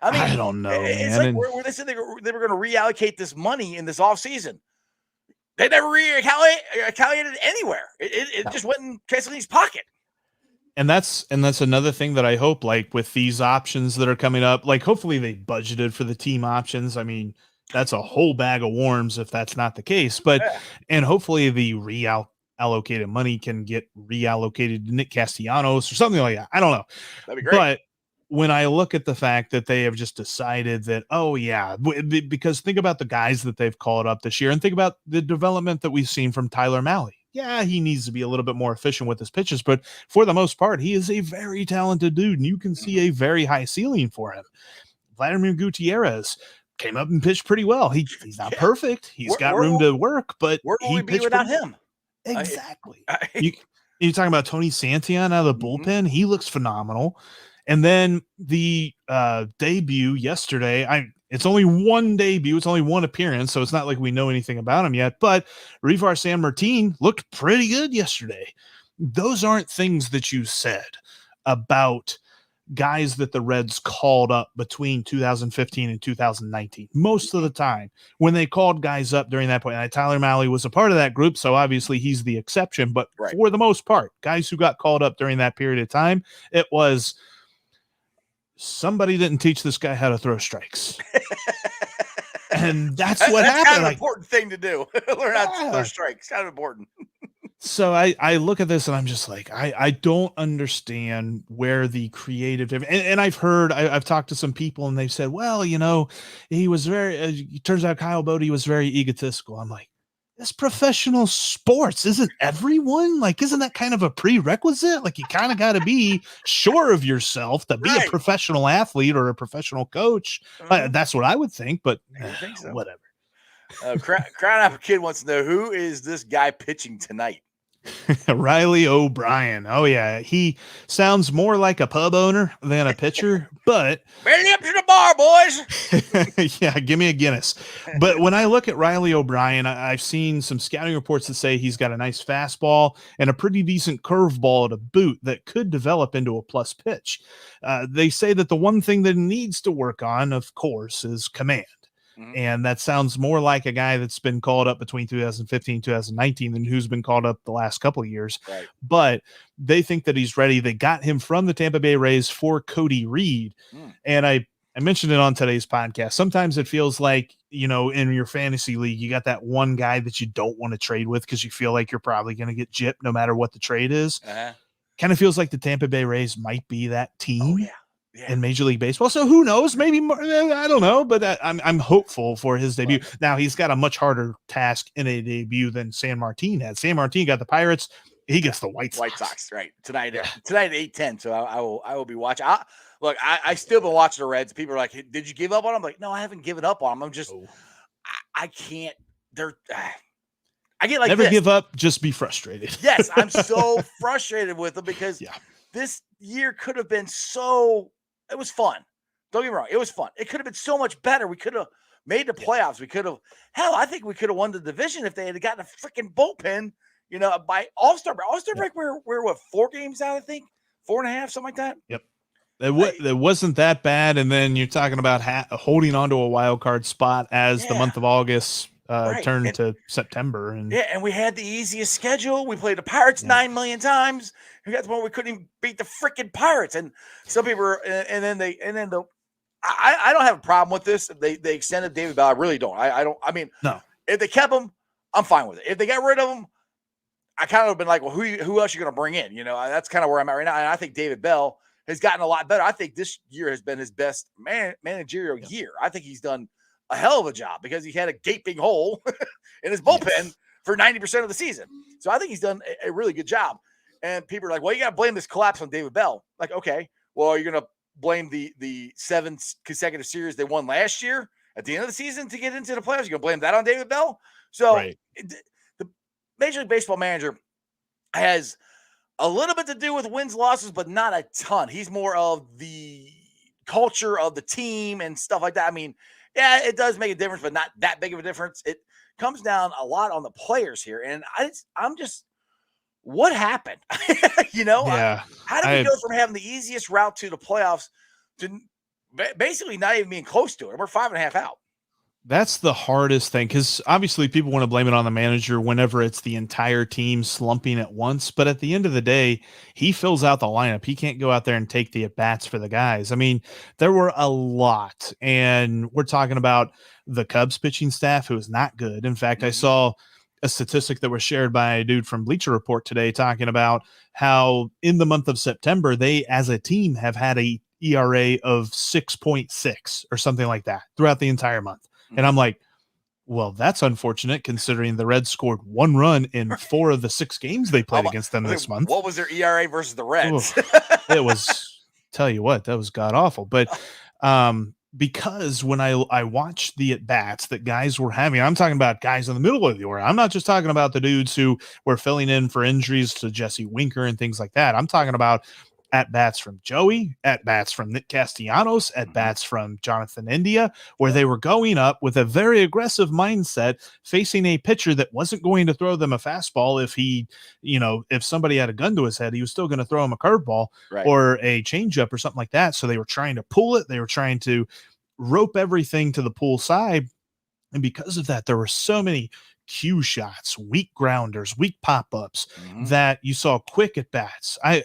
I mean, I don't know. It's man. like they said they were going to reallocate this money in this offseason. They never recalculated anywhere. It just went in Castellini's pocket. And that's another thing that I hope, like with these options that are coming up, like hopefully they budgeted for the team options. I mean, that's a whole bag of worms if that's not the case. But Yeah, and hopefully the allocated money can get reallocated to Nick Castellanos or something like that. I don't know. that'd be great. But when I look at the fact that they have just decided that, oh yeah, because think about the guys that they've called up this year and think about the development that we've seen from Tyler Malley. Yeah, he needs to be a little bit more efficient with his pitches, but for the most part, he is a very talented dude, and you can see a very high ceiling for him. Vladimir Gutierrez came up and pitched pretty well. He's not Yeah. perfect. He's got Where room will to work, but where will he we be pitched without pretty him? exactly. I, You're talking about Tony Santillan out of the Mhm. bullpen. He looks phenomenal. And then the debut yesterday, it's only one debut. It's only one appearance, so it's not like we know anything about him yet. But Rivar San Martin looked pretty good yesterday. Those aren't things that you said about guys that the Reds called up between 2015 and 2019. Most of the time, when they called guys up during that point, and Tyler Malley was a part of that group, so obviously he's the exception. But Right. for the most part, guys who got called up during that period of time, it was somebody didn't teach this guy how to throw strikes. And that's what That's happened. kind of an Like, important thing to do. Learn how to throw yeah. strikes. Kind of important. So I look at this and I'm just like, I don't understand where the creative, and I've talked to some people and they've said, well, he was very, it turns out Kyle Bodie was very egotistical. I'm like, it's professional sports. Isn't everyone like, isn't that kind of a prerequisite? Like you kind of got to be sure of yourself to be Right. a professional athlete or a professional coach. Mhm. That's what I would think, but I think so. whatever. Crown Apple Kid wants to know, who is this guy pitching tonight? Riley O'Brien. Oh yeah, he sounds more like a pub owner than a pitcher, but Ready up to the bar, boys. yeah, give me a Guinness. But when I look at Riley O'Brien, I've seen some scouting reports that say he's got a nice fastball and a pretty decent curveball to boot that could develop into a plus pitch. They say that the one thing that he needs to work on, of course, is command. And that sounds more like a guy that's been called up between 2015 and 2019 than who's been called up the last couple of years. Right. But they think that he's ready. They got him from the Tampa Bay Rays for Cody Reed. And I mentioned it on today's podcast. Sometimes it feels like, in your fantasy league, you got that one guy that you don't want to trade with because you feel like you're probably going to get gypped no matter what the trade is. Kind of feels like the Tampa Bay Rays might be that team. Oh, yeah. In Major League Baseball. So who knows? Maybe more, I don't know, but I'm hopeful for his debut. Right. Now he's got a much harder task in a debut than San Martin had. San Martin got the Pirates. He gets the White Sox. Right. Tonight at 8:10. So I will be watching. I still been watching the Reds. People are like, hey, did you give up on them? I'm like, no, I haven't given up on them. I'm just, I can't. I get like never this. give up, just be frustrated. Yes, I'm so frustrated with them because this year could have been it was fun. Don't get me wrong. It was fun. It could have been so much better. We could have made the playoffs. We could have, I think we could have won the division if they had gotten a freaking bullpen, by All-Star break. All-Star break, we're what, 4 games out, I think? 4.5, something like that? Yep. It wasn't that bad. And then you're talking about holding on to a wild card spot as the month of August turned to September. And we had the easiest schedule. We played the Pirates 9 million times. We got to the point we couldn't even beat the freaking Pirates. And some people were, I don't have a problem with this. They extended David Bell. I really don't. No. If they kept him, I'm fine with it. If they got rid of him, I kind of have been like, well, who else are you going to bring in? That's kind of where I'm at right now. And I think David Bell has gotten a lot better. I think this year has been his best managerial year. I think he's done a hell of a job because he had a gaping hole in his bullpen for 90% of the season. So I think he's done a really good job. And people are like, well, you got to blame this collapse on David Bell. Like, okay, well, you're going to blame the 7 consecutive series they won last year at the end of the season to get into the playoffs. You're going to blame that on David Bell? So the Major League Baseball manager has a little bit to do with wins, losses, but not a ton. He's more of the culture of the team and stuff like that. I mean, yeah, it does make a difference, but not that big of a difference. It comes down a lot on the players here. And I'm just, what happened? How did we go from having the easiest route to the playoffs to basically not even being close to it? We're 5.5 out. That's the hardest thing, because obviously people want to blame it on the manager whenever it's the entire team slumping at once. But at the end of the day, he fills out the lineup. He can't go out there and take the at-bats for the guys. I mean, there were a lot, and we're talking about the Cubs pitching staff, who is not good. In fact, I saw a statistic that was shared by a dude from Bleacher Report today talking about how in the month of September, they as a team have had a ERA of 6.6 or something like that throughout the entire month. And I'm like, well, that's unfortunate considering the Reds scored 1 run in 4 of the 6 games they played against them this month. What was their ERA versus the Reds? It was, tell you what, that was god awful. But because when I watched the at bats that guys were having, I'm talking about guys in the middle of the order. I'm not just talking about the dudes who were filling in for injuries to Jesse Winker and things like that. I'm talking about at bats from Joey, at bats from Nick Castellanos, at bats from Jonathan India, where they were going up with a very aggressive mindset, facing a pitcher that wasn't going to throw them a fastball. If he, if somebody had a gun to his head, he was still going to throw him a curveball or a changeup or something like that. So they were trying to pull it. They were trying to rope everything to the pull side. And because of that, there were so many cue shots, weak grounders, weak pop-ups that you saw quick at bats. I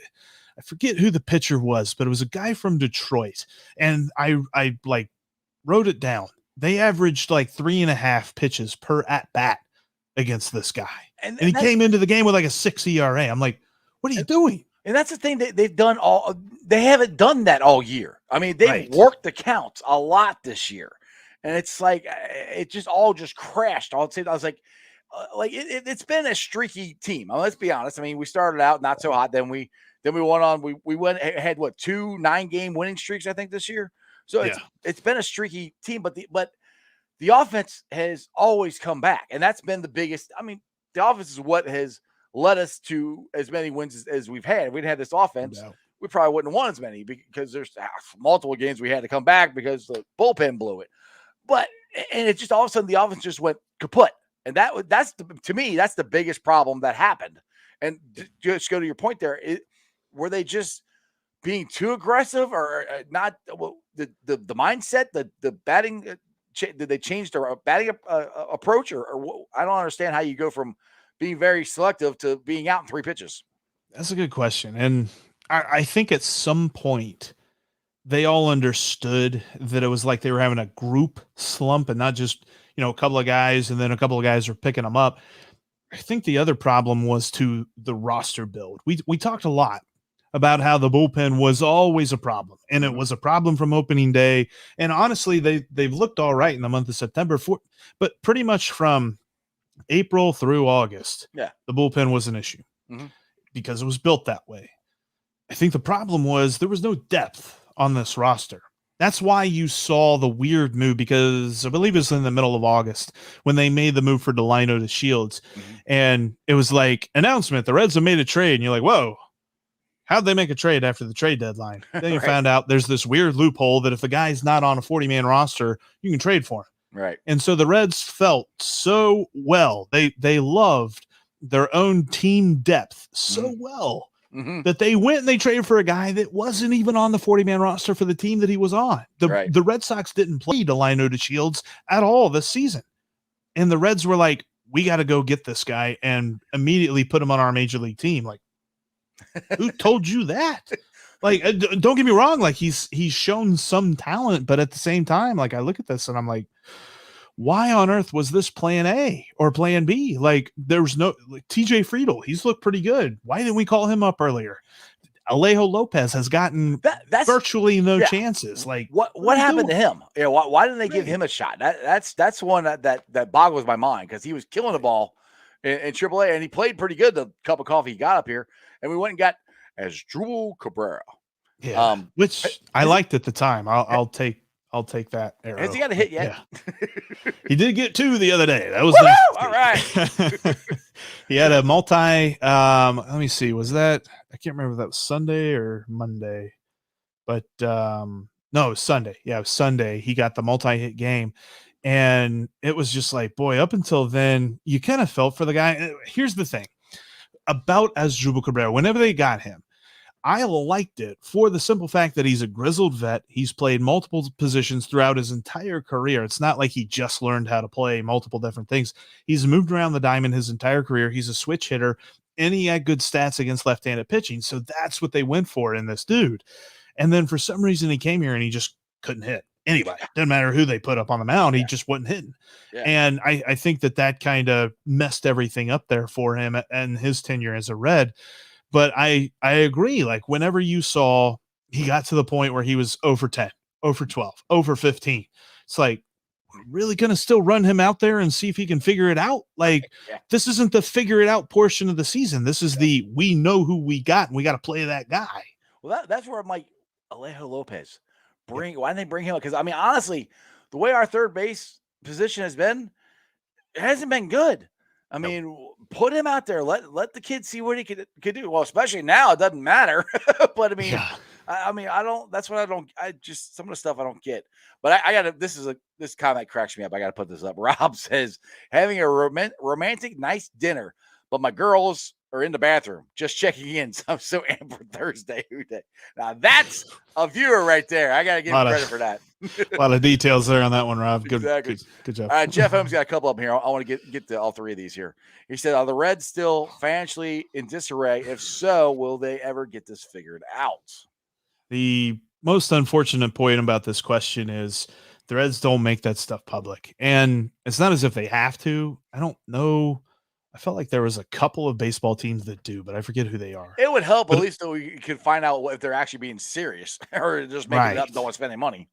forget who the pitcher was, but it was a guy from Detroit. And I like wrote it down. They averaged like 3.5 pitches per at bat against this guy. And he came into the game with like a 6 ERA. I'm like, what are you doing? And that's the thing that they've done they haven't done that all year. I mean, they've worked the counts a lot this year. And it's like, it just all just crashed. I was like, it's been a streaky team. I mean, let's be honest. I mean, we started out not so hot. Then we went on. We went had 2 9-game winning streaks, I think, this year. So it's been a streaky team, but the offense has always come back, and that's been the biggest. I mean, the offense is what has led us to as many wins as we've had. If we'd had this offense, we probably wouldn't have won as many because there's multiple games we had to come back because the bullpen blew it. But and it just all of a sudden the offense just went kaput, and to me that's the biggest problem that happened. And just go to your point there. Were they just being too aggressive or not? The mindset, the batting, did they change their batting approach or I don't understand how you go from being very selective to being out in 3 pitches. That's a good question. And I think at some point they all understood that it was like they were having a group slump and not just, a couple of guys and then a couple of guys were picking them up. I think the other problem was to the roster build. We talked a lot about how the bullpen was always a problem, and it was a problem from opening day. And honestly, they've looked all right in the month of September, but pretty much from April through August, the bullpen was an issue because it was built that way. I think the problem was there was no depth on this roster. That's why you saw the weird move, because I believe it was in the middle of August when they made the move for Delino to Shields. And it was like, announcement, the Reds have made a trade. And you're like, whoa, how'd they make a trade after the trade deadline? Then you found out there's this weird loophole that if the guy's not on a 40-man roster, you can trade for him. Right. And so the Reds felt so well. They loved their own team depth so well that they went and they traded for a guy that wasn't even on the 40-man roster for the team that he was on. The Red Sox didn't play Delino to Shields at all this season. And the Reds were like, we got to go get this guy and immediately put him on our major league team. Like, who told you that? Like, don't get me wrong. Like he's shown some talent, but at the same time, like I look at this and I'm like, why on earth was this plan A or plan B? Like there was no TJ Friedel. He's looked pretty good. Why didn't we call him up earlier? Alejo Lopez has gotten virtually no chances. Like what happened to him? Yeah. Why didn't they give him a shot? That's one that boggles my mind because he was killing the ball in AAA and he played pretty good the cup of coffee he got up here. And we went and got Asdrubal Cabrera. Yeah. Which I liked at the time. I'll take that arrow. Has he got a hit yet? Yeah. He did get 2 the other day. That was nice. All right. He had a multi. Let me see. Was that? I can't remember if that was Sunday or Monday, but no, it was Sunday. Yeah, it was Sunday. He got the multi-hit game, and it was just like, boy. Up until then, you kind of felt for the guy. Here's the thing about Asdrubal Cabrera. Whenever they got him, I liked it for the simple fact that he's a grizzled vet. He's played multiple positions throughout his entire career. It's not like he just learned how to play multiple different things. He's moved around the diamond his entire career. He's a switch hitter, and he had good stats against left-handed pitching. So that's what they went for in this dude. And then for some reason he came here and he just couldn't hit anybody. Doesn't matter who they put up on the mound. He just wasn't hitting. Yeah. And I think that kind of messed everything up there for him and his tenure as a Red. But I agree. Like whenever you saw he got to the point where he was 0 for 10, 0 for 12, 0 for 15, it's like, we're really going to still run him out there and see if he can figure it out. Like this isn't the figure it out portion of the season. This is the, we know who we got and we got to play that guy. Well, that's where I'm like, Alejo Lopez, why didn't they bring him up? Because I mean, honestly, the way our third base position has been, it hasn't been good. I mean, put him out there. Let the kid see what he could do. Well, especially now, it doesn't matter. But I mean, I mean, I don't. That's what I don't. I just some of the stuff I don't get. But I got to. This comment cracks me up. I got to put this up. Rob says having a romantic, nice dinner, but my girls are in the bathroom just checking in. So I'm so amped for Thursday. Now that's a viewer right there. I got to give him credit for that. A lot of details there on that one, Rob. Good, exactly. Good job. All right, Jeff Holmes got a couple up here. I want to get to all three of these here. He said, "Are the Reds still financially in disarray? If so, will they ever get this figured out?" The most unfortunate point about this question is the Reds don't make that stuff public, and it's not as if they have to. I don't know. I felt like there was a couple of baseball teams that do, but I forget who they are. It would help at least so we could find out if they're actually being serious or just making it up, don't want to spend any money.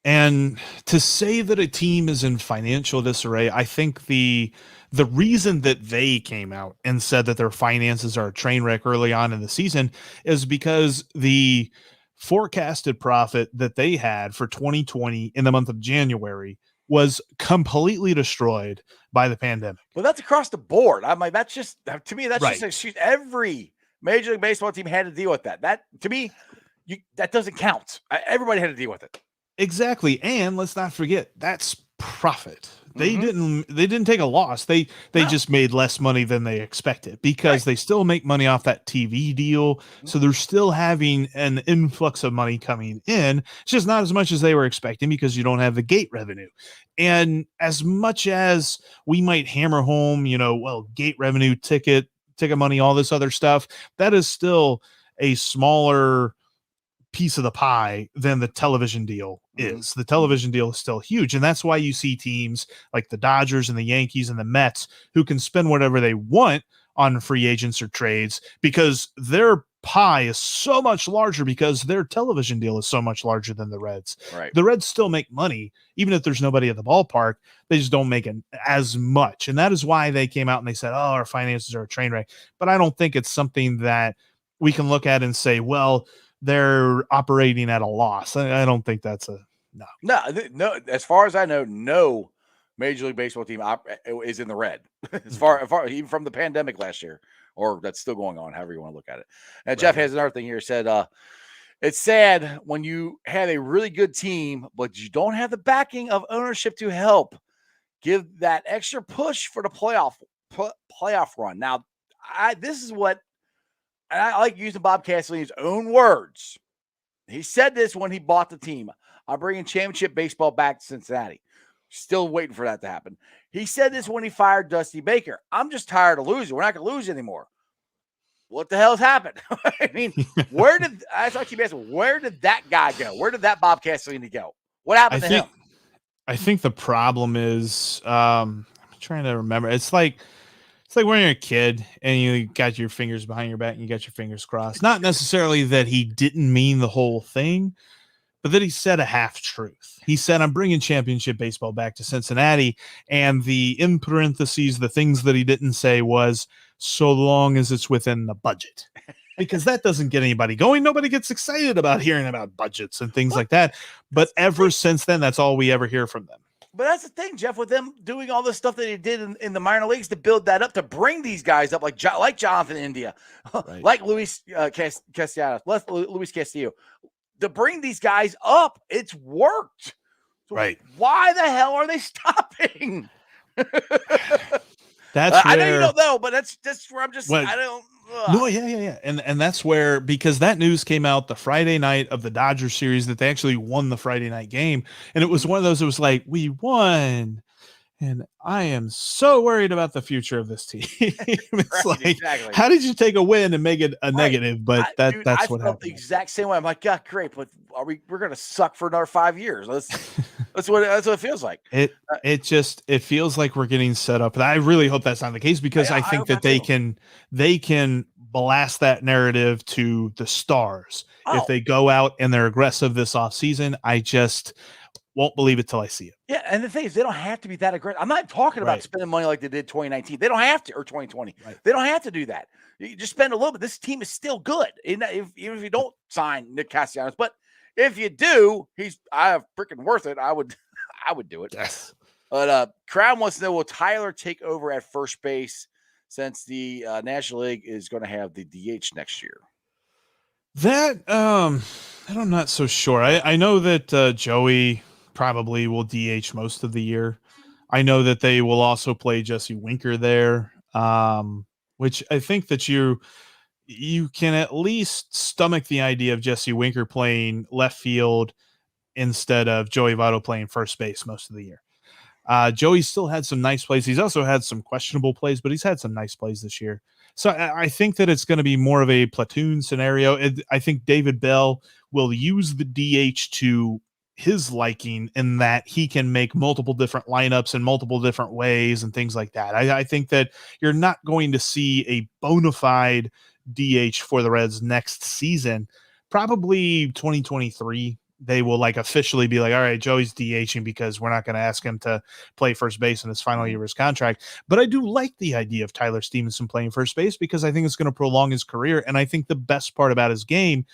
And to say that a team is in financial disarray, I think the reason that they came out and said that their finances are a train wreck early on in the season is because the forecasted profit that they had for 2020 in the month of January was completely destroyed by the pandemic. Well, that's across the board. I'm like, that's just, to me, that's just an excuse. Every Major League Baseball team had to deal with that. That, to me, that doesn't count. Everybody had to deal with it. Exactly. And let's not forget, that's profit. They didn't take a loss. They just made less money than they expected because they still make money off that TV deal. So they're still having an influx of money coming in. It's just not as much as they were expecting because you don't have the gate revenue. And as much as we might hammer home, gate revenue, ticket money, all this other stuff, that is still a smaller piece of the pie than the television deal is. The television deal is still huge. And that's why you see teams like the Dodgers and the Yankees and the Mets who can spend whatever they want on free agents or trades because their pie is so much larger because their television deal is so much larger than the Reds. Right. The Reds still make money, even if there's nobody at the ballpark. They just don't make as much. And that is why they came out and they said, our finances are a train wreck. But I don't think it's something that we can look at and say, well, they're operating at a loss. I don't think that's no. As far as I know, no Major League Baseball team is in the red. as far even from the pandemic last year, or that's still going on. However you want to look at it. And Jeff has another thing here. Said it's sad when you have a really good team, but you don't have the backing of ownership to help give that extra push for the playoff run. Now, this is what. And I like using Bob Castellini's own words. He said this when he bought the team. I'm bringing championship baseball back to Cincinnati. Still waiting for that to happen. He said this when he fired Dusty Baker. I'm just tired of losing. We're not going to lose anymore. What the hell has happened? I mean, where did that guy go? Where did that Bob Castellini go? What happened to him? I think the problem is, I'm trying to remember. It's like when you're a kid and you got your fingers behind your back and you got your fingers crossed. Not necessarily that he didn't mean the whole thing, but that he said a half truth. He said, I'm bringing championship baseball back to Cincinnati. And in parentheses, the things that he didn't say was, so long as it's within the budget. Because that doesn't get anybody going. Nobody gets excited about hearing about budgets and things like that. But ever since then, that's all we ever hear from them. But that's the thing, Jeff, with them doing all the stuff that he did in the minor leagues to build that up, to bring these guys up, like Jonathan India, like Luis Castillo, to bring these guys up. It's worked. So right. Why the hell are they stopping? That's I know you where don't know, but that's where I'm just what I don't. no, yeah. And that's where, because that news came out the Friday night of the Dodgers series that they actually won the Friday night game. And it was one of those, it was like, we won. And I am so worried about the future of this team. It's Right, like, exactly. how did you take a win and make it a Right. negative? But Dude, I that's what felt the happened. exact same way. I'm like, yeah, great, but we're gonna suck for another 5 years. That's what it feels like. It Uh, it feels like we're getting set up. And I really hope that's not the case, because I I think hope that not too. they can blast that narrative to the stars if Oh, they go out and they're aggressive this offseason. I just won't believe it till I see it. yeah, and the thing is, they don't have to be that aggressive. I'm not talking about Right. spending money like they did 2019. They don't have to, or 2020. Right. They don't have to do that. You just spend a little bit. This team is still good, even if you don't sign Nick Castellanos. But if you do, I have freaking worth it. I would I would do it. Yes. But Crown wants to know, will Tyler take over at first base since the National League is going to have the DH next year? That I'm not so sure. I know that Joey probably will DH most of the year. I know that they will also play Jesse Winker there, which I think that you can at least stomach the idea of Jesse Winker playing left field instead of Joey Votto playing first base most of the year. Joey still had some nice plays. He's also had some questionable plays, but he's had some nice plays this year. So I think that it's going to be more of a platoon scenario. I think David Bell will use the DH to his liking, in that he can make multiple different lineups in multiple different ways and things like that. I think that you're not going to see a bona fide DH for the Reds next season. Probably 2023. They will like officially be like, all right, Joey's DHing because we're not going to ask him to play first base in his final year of his contract. But I do like the idea of Tyler Stevenson playing first base, because I think it's going to prolong his career. And I think the best part about his game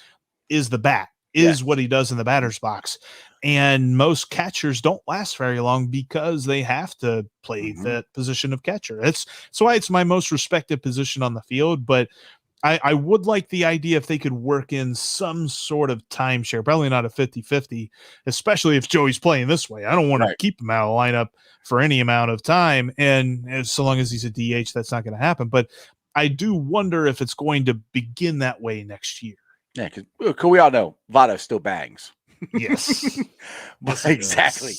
is the bat, is what he does in the batter's box. And most catchers don't last very long because they have to play that position of catcher. That's why it's my most respected position on the field. But I would like the idea if they could work in some sort of timeshare, probably not a 50-50, especially if Joey's playing this way. I don't want to keep him out of the lineup for any amount of time. And so long as he's a DH, that's not going to happen. But I do wonder if it's going to begin that way next year. Yeah, because we all know Votto still bangs. Yes. Exactly.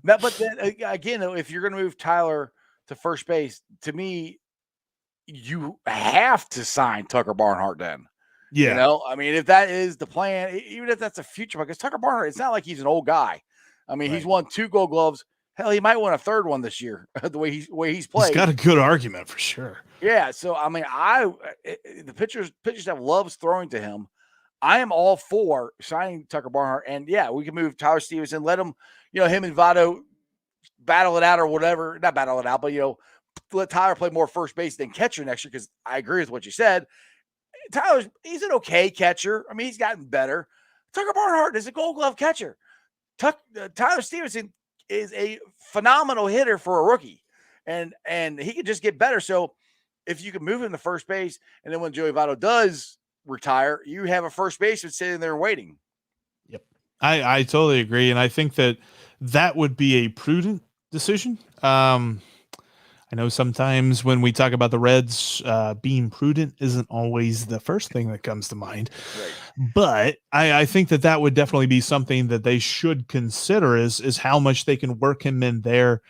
But then again, though, if you're going to move Tyler to first base, to me, you have to sign Tucker Barnhart then. Yeah. You know, I mean, if that is the plan, even if that's a future, because Tucker Barnhart, it's not like he's an old guy. I mean, he's won 2 Gold Gloves. Hell, he might win a third one this year. the way he's played. He's got a good argument for sure. Yeah. So I mean, the pitchers have loves throwing to him. I am all for signing Tucker Barnhart, and yeah, we can move Tyler Stevenson, let him, him and Votto battle it out or whatever. Not battle it out, but let Tyler play more first base than catcher next year, because I agree with what you said. He's an okay catcher. I mean, he's gotten better. Tucker Barnhart is a Gold Glove catcher. Tyler Stevenson is a phenomenal hitter for a rookie, and he could just get better. So if you can move him to first base, and then when Joey Votto does retire, you have a first baseman sitting there waiting. Yep. I totally agree. And I think that would be a prudent decision. I know sometimes when we talk about the Reds, being prudent isn't always the first thing that comes to mind. Right. But I think that would definitely be something that they should consider is how much they can work him in there.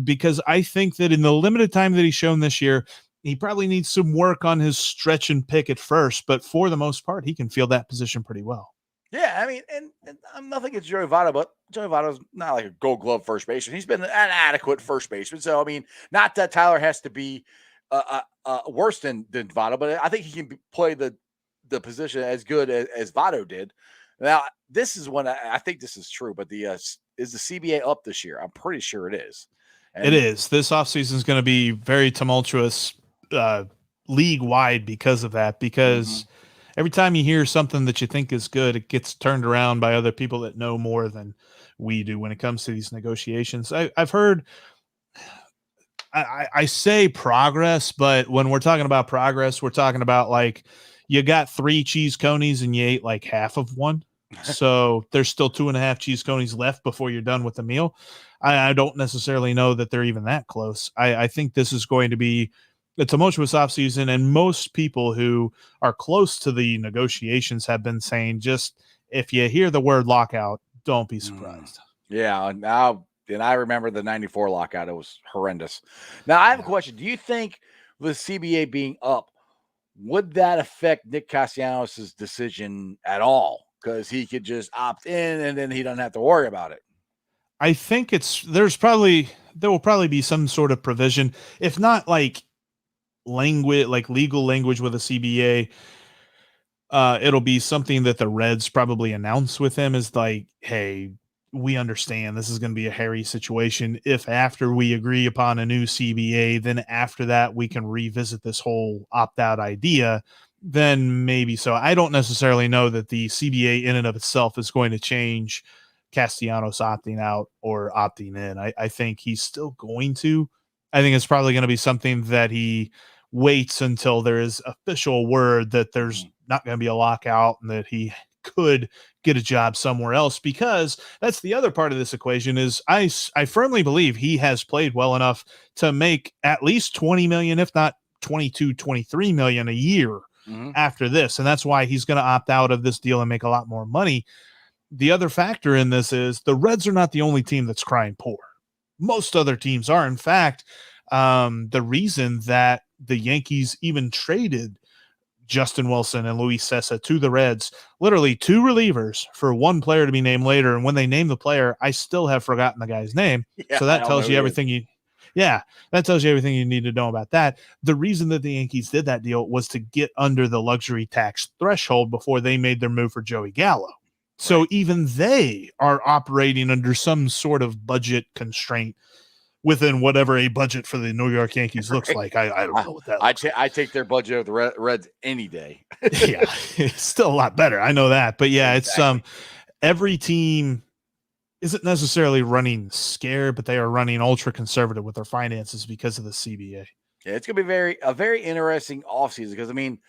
Because I think that in the limited time that he's shown this year, he probably needs some work on his stretch and pick at first. But for the most part, he can feel that position pretty well. Yeah, I mean, and I'm nothing against Joey Votto, but Joey Votto's not like a Gold Glove first baseman. He's been an adequate first baseman. So, I mean, not that Tyler has to be worse than Votto, but I think he can play the position as good as Votto did. Now, this is when I think this is true, but is the CBA up this year? I'm pretty sure it is. And it is. This offseason is going to be very tumultuous league-wide because of that, because every time you hear something that you think is good, it gets turned around by other people that know more than we do when it comes to these negotiations. I've heard, I say progress, but when we're talking about progress, we're talking about like you got 3 cheese conies and you ate like half of one. So there's still 2.5 cheese conies left before you're done with the meal. I don't necessarily know that they're even that close. I think this is going to be a tumultuous offseason, and most people who are close to the negotiations have been saying, just if you hear the word lockout, don't be surprised. Yeah, and I remember the 94 lockout. It was horrendous. Now, I have a question. Do you think with CBA being up, would that affect Nick Castellanos' decision at all? Because he could just opt in and then he doesn't have to worry about it. I think there will probably be some sort of provision, if not like language, like legal language with a CBA. It'll be something that the Reds probably announce with him is like, hey, we understand this is going to be a hairy situation. If after we agree upon a new CBA, then after that we can revisit this whole opt-out idea, then maybe so. I don't necessarily know that the CBA in and of itself is going to change Castellanos opting out or opting in. I think he's still going to. I think it's probably going to be something that he waits until there is official word that there's not going to be a lockout and that he could get a job somewhere else, because that's the other part of this equation is I firmly believe he has played well enough to make at least 20 million, if not 22, 23 million a year after this. And that's why he's going to opt out of this deal and make a lot more money. The other factor in this is the Reds are not the only team that's crying poor. Most other teams are. In fact, the reason that the Yankees even traded Justin Wilson and Luis Cessa to the Reds, literally two relievers for one player to be named later. And when they name the player, I still have forgotten the guy's name. Yeah, so that tells you everything that tells you everything you need to know about that. The reason that the Yankees did that deal was to get under the luxury tax threshold before they made their move for Joey Gallo. So even they are operating under some sort of budget constraint within whatever a budget for the New York Yankees looks like. I don't know what that looks like. I take their budget of the Reds any day. Yeah, it's still a lot better. I know that. But yeah, Exactly. it's every team isn't necessarily running scared, but they are running ultra conservative with their finances because of the CBA. Yeah, it's going to be a very interesting offseason because, I mean,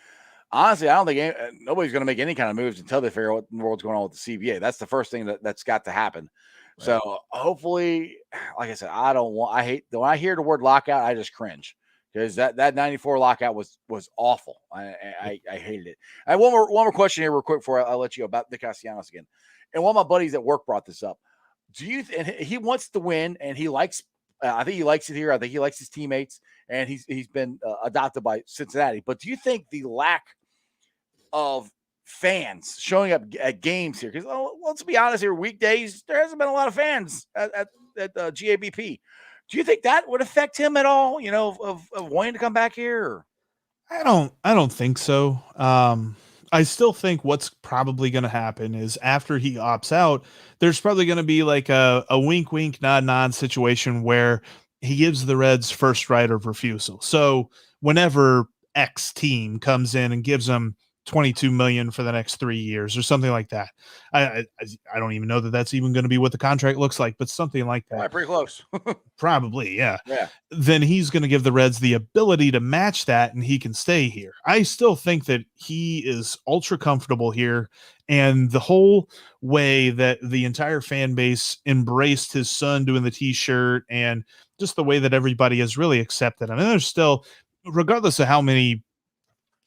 honestly, I don't think nobody's going to make any kind of moves until they figure out what in the world's going on with the CBA. That's the first thing that's got to happen. Right. So hopefully, like I said, when I hear the word lockout, I just cringe because that 94 lockout was awful. I hated it. I have one more question here real quick before I'll let you go about Nick Castellanos again. And one of my buddies at work brought this up. And he wants to win and he likes, I think he likes it here. I think he likes his teammates and he's been adopted by Cincinnati. But do you think the lack of fans showing up at games here, because let's be honest here, weekdays there hasn't been a lot of fans at GABP. Do you think that would affect him at all? You know, of wanting to come back here? Or? I don't think so. I still think what's probably going to happen is after he opts out, there's probably going to be like a wink, wink, nod, nod situation where he gives the Reds first right of refusal. So whenever X team comes in and gives them 22 million for the next 3 years or something like that. I don't even know that that's even going to be what the contract looks like, but something like that. Pretty close. Probably. Yeah. Yeah. Then he's going to give the Reds the ability to match that and he can stay here. I still think that he is ultra comfortable here. And the whole way that the entire fan base embraced his son doing the t-shirt and just the way that everybody has really accepted him. And there's still, regardless of how many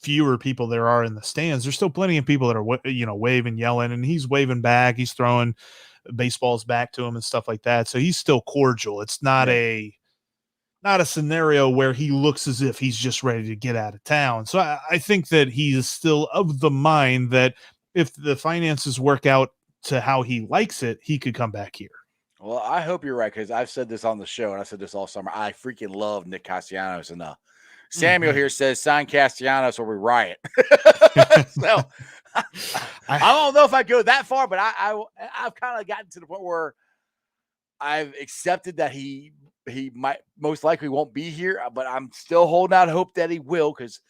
fewer people there are in the stands, there's still plenty of people that are waving, yelling, and he's waving back, he's throwing baseballs back to him and stuff like that. So he's still cordial. It's not a scenario where he looks as if he's just ready to get out of town. So I think that he is still of the mind that if the finances work out to how he likes it, he could come back here. Well, I hope you're right, because I've said this on the show and I said this all summer. I freaking love Nick Castellanos, and Samuel here says, sign Castellanos or we riot. So I don't know if I go that far, but I've kind of gotten to the point where I've accepted that he might most likely won't be here, but I'm still holding out hope that he will, because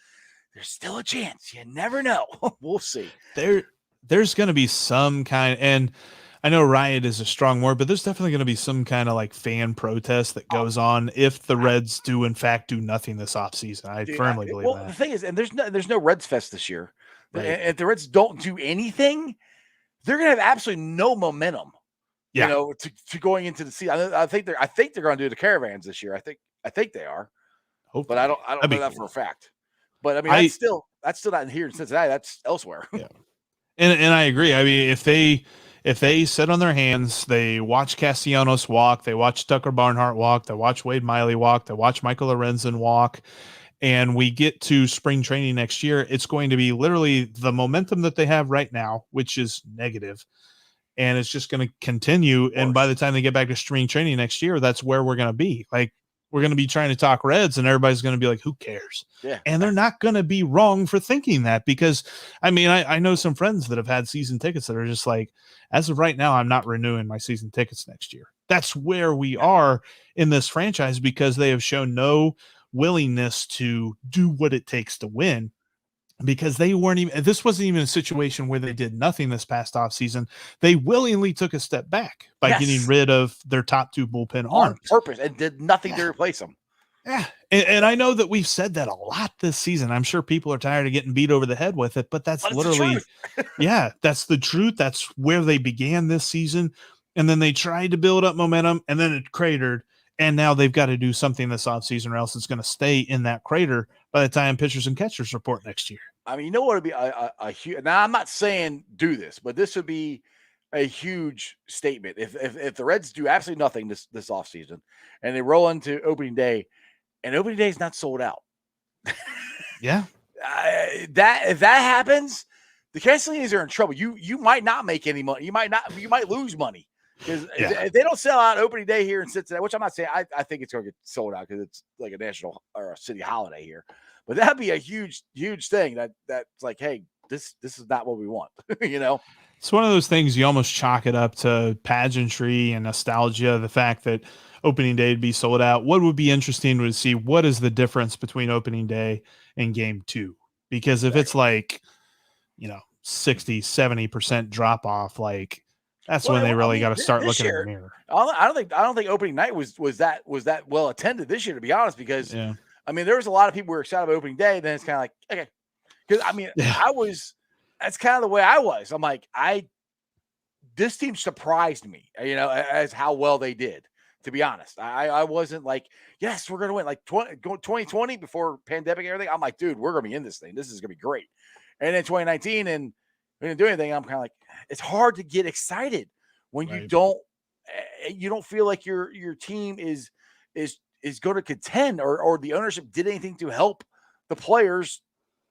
there's still a chance. You never know. We'll see. There's going to be some kind, and I know riot is a strong word, but there's definitely going to be some kind of like fan protest that goes on if the Reds do in fact do nothing this offseason. I firmly believe that. The thing is, and there's no Reds Fest this year. Right. And if the Reds don't do anything, they're going to have absolutely no momentum. You know, to going into the season. I think they're going to do the caravans this year. I think they are, Hopefully. but I don't know that for a fact. But I mean, that's still not here in Cincinnati. That's elsewhere. Yeah. And I agree. I mean, if they sit on their hands, they watch Castellanos walk, they watch Tucker Barnhart walk, they watch Wade Miley walk, they watch Michael Lorenzen walk, and we get to spring training next year, it's going to be literally the momentum that they have right now, which is negative, and it's just going to continue. And by the time they get back to spring training next year, that's where we're going to be. Like, we're going to be trying to talk Reds, and everybody's going to be like, who cares? Yeah. And they're not going to be wrong for thinking that, because I mean, I know some friends that have had season tickets that are just like, as of right now, I'm not renewing my season tickets next year. That's where we are in this franchise, because they have shown no willingness to do what it takes to win, because they weren't even, this wasn't even a situation where they did nothing this past offseason. They willingly took a step back by getting rid of their top two bullpen arms on purpose, and did nothing to replace them. Yeah. And I know that we've said that a lot this season. I'm sure people are tired of getting beat over the head with it, but that's literally, that's the truth. That's where they began this season. And then they tried to build up momentum, and then it cratered. And now they've got to do something this offseason, or else it's going to stay in that crater by the time pitchers and catchers report next year. I mean, you know what would be a huge, now I'm not saying do this, but this would be a huge statement. If the Reds do absolutely nothing this offseason, and they roll into opening day, and opening day is not sold out. Yeah. If that happens, the Castellanos are in trouble. You might not make any money. You might lose money. Because if they don't sell out opening day here in Cincinnati, which I'm not saying, I think it's going to get sold out because it's like a national or a city holiday here. But that'd be a huge thing that's like, hey, this is not what we want. You know? It's one of those things you almost chalk it up to pageantry and nostalgia, the fact that opening day would be sold out. What would be interesting would see what is the difference between opening day and game 2. Because if it's like, 60-70% drop off, like, that's when they really got to start looking in the mirror. I don't think opening night was that well attended this year, to be honest, because I mean, there was a lot of people who were excited about opening day. Then it's kind of like, okay, because I mean, that's kind of the way I was. I'm like, this team surprised me, as how well they did. To be honest, I wasn't like, yes, we're going to win, like 2020 before pandemic and everything. I'm like, dude, we're going to be in this thing. This is going to be great. And then 2019, and we didn't do anything. I'm kind of like, it's hard to get excited when you don't feel like your team is going to contend, or the ownership did anything to help the players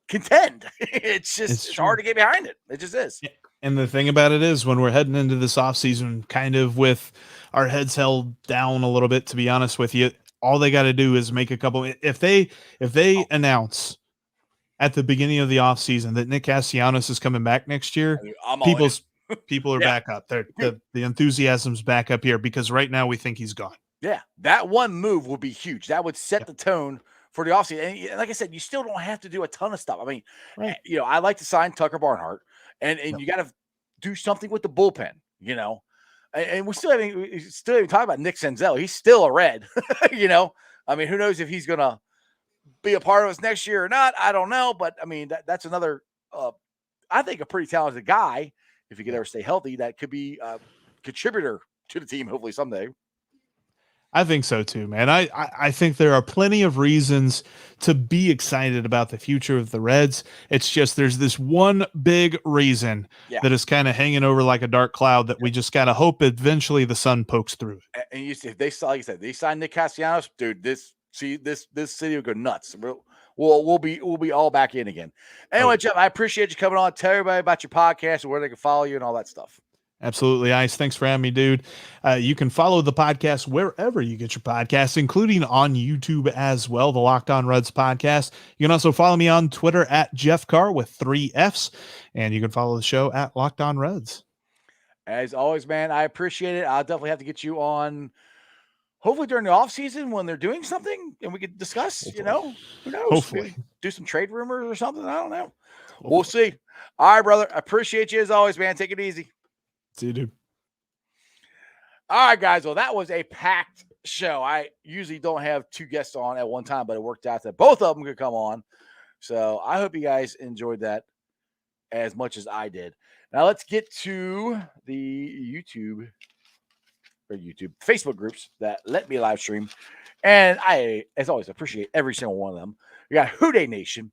contend. It's hard to get behind it. It just is. Yeah. And the thing about it is, when we're heading into this offseason kind of with our heads held down a little bit, to be honest with you, all they got to do is make a couple. If they announce at the beginning of the offseason that Nick Castellanos is coming back next year, people are back up. The enthusiasm's back up here, because right now we think he's gone. Yeah, that one move would be huge. That would set the tone for the offseason. And like I said, you still don't have to do a ton of stuff. I mean, I like to sign Tucker Barnhart, and you got to do something with the bullpen, And we still haven't talked about Nick Senzel. He's still a Red, I mean, who knows if he's going to be a part of us next year or not? I don't know. But I mean, that's another, I think, a pretty talented guy, if he could ever stay healthy, that could be a contributor to the team, hopefully someday. I think so too, man. I think there are plenty of reasons to be excited about the future of the Reds. It's just there's this one big reason that is kind of hanging over like a dark cloud that we just got to hope eventually the sun pokes through it. And you see, if they saw, like you said, they signed Nick Castellanos, dude, this city will go nuts. We'll be all back in again. Anyway, Jeff, I appreciate you coming on. Tell everybody about your podcast and where they can follow you and all that stuff. Absolutely, Ice. Thanks for having me, dude. You can follow the podcast wherever you get your podcasts, including on YouTube as well, the Locked On Reds podcast. You can also follow me on Twitter at Jeff Carr with 3 Fs, and you can follow the show at Locked On Reds. As always, man, I appreciate it. I'll definitely have to get you on, hopefully during the off season when they're doing something, and we could discuss, who knows? Hopefully. Maybe do some trade rumors or something. I don't know. Hopefully. We'll see. All right, brother. I appreciate you as always, man. Take it easy. See you, dude. All right, guys. Well, that was a packed show. I usually don't have 2 guests on at one time, but it worked out that both of them could come on. So I hope you guys enjoyed that as much as I did. Now let's get to the YouTube or YouTube, Facebook groups that let me live stream. And I, as always, appreciate every single one of them. We got Houday Nation,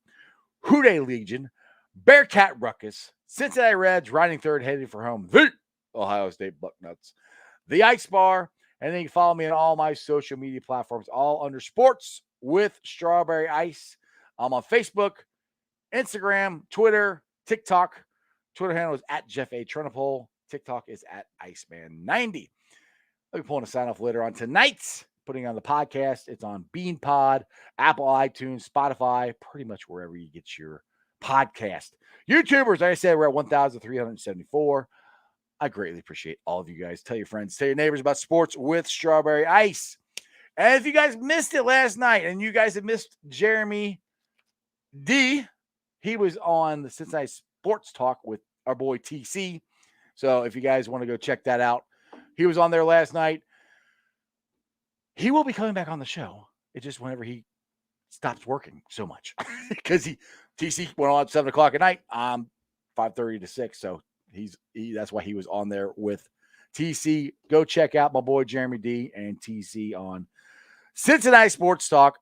Houday Legion, Bearcat Ruckus, Cincinnati Reds, riding third, headed for home, the Ohio State Bucknuts, the Ice Bar, and then you can follow me on all my social media platforms, all under Sports with Strawberry Ice. I'm on Facebook, Instagram, Twitter, TikTok. Twitter handle is at Jeff A. Trunapole. TikTok is at Iceman90. I'll be pulling a sign off later on tonight, putting on the podcast. It's on BeanPod, Apple iTunes, Spotify, pretty much wherever you get your podcast. YouTubers, like I said, we're at 1,374. I greatly appreciate all of you guys. Tell your friends, tell your neighbors about Sports with Strawberry Ice. And if you guys missed it last night and you guys have missed Jeremy D, he was on the Cincinnati Sports Talk with our boy TC. So if you guys want to go check that out, he was on there last night. He will be coming back on the show. It's just whenever he stops working so much. Because TC went on at 7 o'clock at night. 5:30 to 6. So that's why he was on there with TC. Go check out my boy Jeremy D and TC on Cincinnati Sports Talk,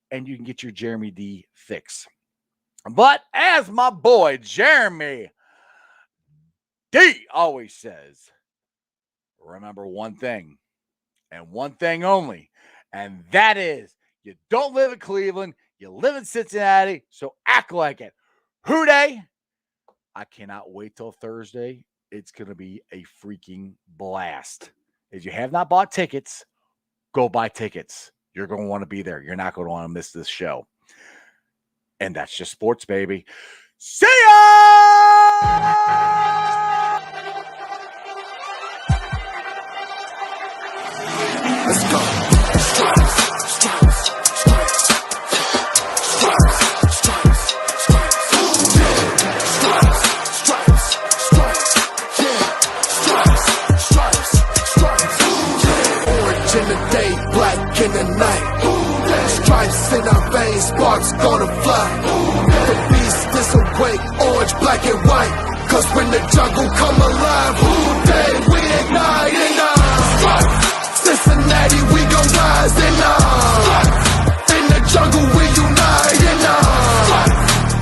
and you can get your Jeremy D fix. But as my boy Jeremy D always says, remember one thing and one thing only, and that is you don't live in Cleveland, you live in Cincinnati, so act like it. Houday! I cannot wait till Thursday. It's going to be a freaking blast. If you have not bought tickets, go buy tickets. You're going to want to be there. You're not going to want to miss this show. And that's just sports, baby. See ya! Let's go. Stripes, stripes, stripes, stripes, stripes, stripes. Stripes, stripes, stripes. Yeah, stripes, stripes, stripes. Orange in the day, black in the night. Stripes in our veins, sparks gonna fly. The beast is awake, orange, black and white. Cause when the jungle come alive, Houday, we ignite and stripes. Cincinnati, we gon' rise and in the jungle, we unite and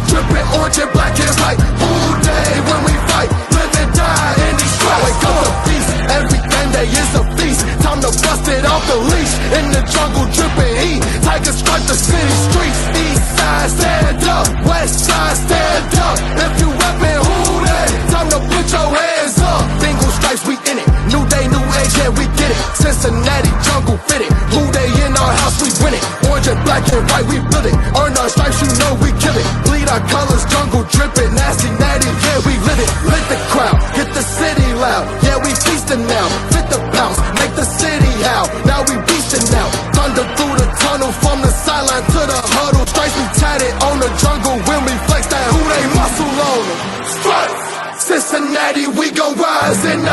dripping orange and black and white. Houday, when we fight, live and die in these stripes. Wake up the beast, every day is a feast. Time to bust it off the leash. In the jungle, dripping heat. Tigers strike the city streets. East side, stand up. West side, stand up. If you reppin' Houday, time to put your hands up. Bengal stripes, we in it. New day, new age, yeah, we get it. Cincinnati jungle fitted. Houday in our house, we win it. Orange and black and white, we build it. Earn our stripes, you know we kill it. Bleed our colors, jungle dripping. Nasty, natty, yeah, we live it. Lit the crowd, get the city loud. Yeah, we feasting now. Fit the bounce, make the city howl. Now we beastin' now. Thunder through the tunnel, from the sideline to the huddle. Stripes we tatted on the jungle when we flex that Houday muscle on them. Stripes, Cincinnati, we gon' rise and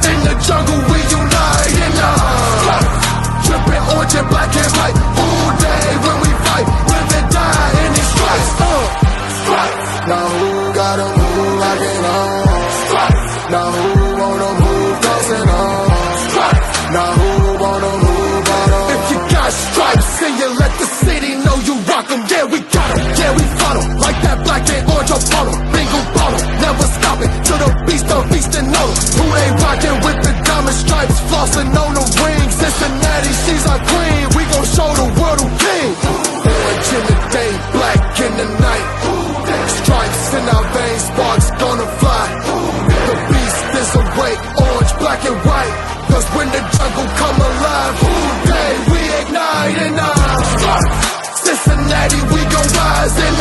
in the jungle, we unite and dripping orange and black and white. Houday, when we fight, live and die in these stripes. Stripes. Now who gotta move like it on? Stripes. Now who wanna move dancing on? Stripes. Now who wanna move on? If you got stripes and you let the city know you rock 'em, yeah, we got 'em, yeah, we fought 'em. Like that black and orange up on 'em. Bingo bottle, never stop it. To the beast, the beast and know Houday rockin' with the diamond stripes, flossin' on the ring. Cincinnati, she's our queen. We gon' show the world who king. Orange in the day, black in the night. Stripes in our veins, sparks gonna fly. The beast is awake, orange, black and white. Cause when the jungle come alive, Houday, we ignite and Cincinnati, we gon' rise and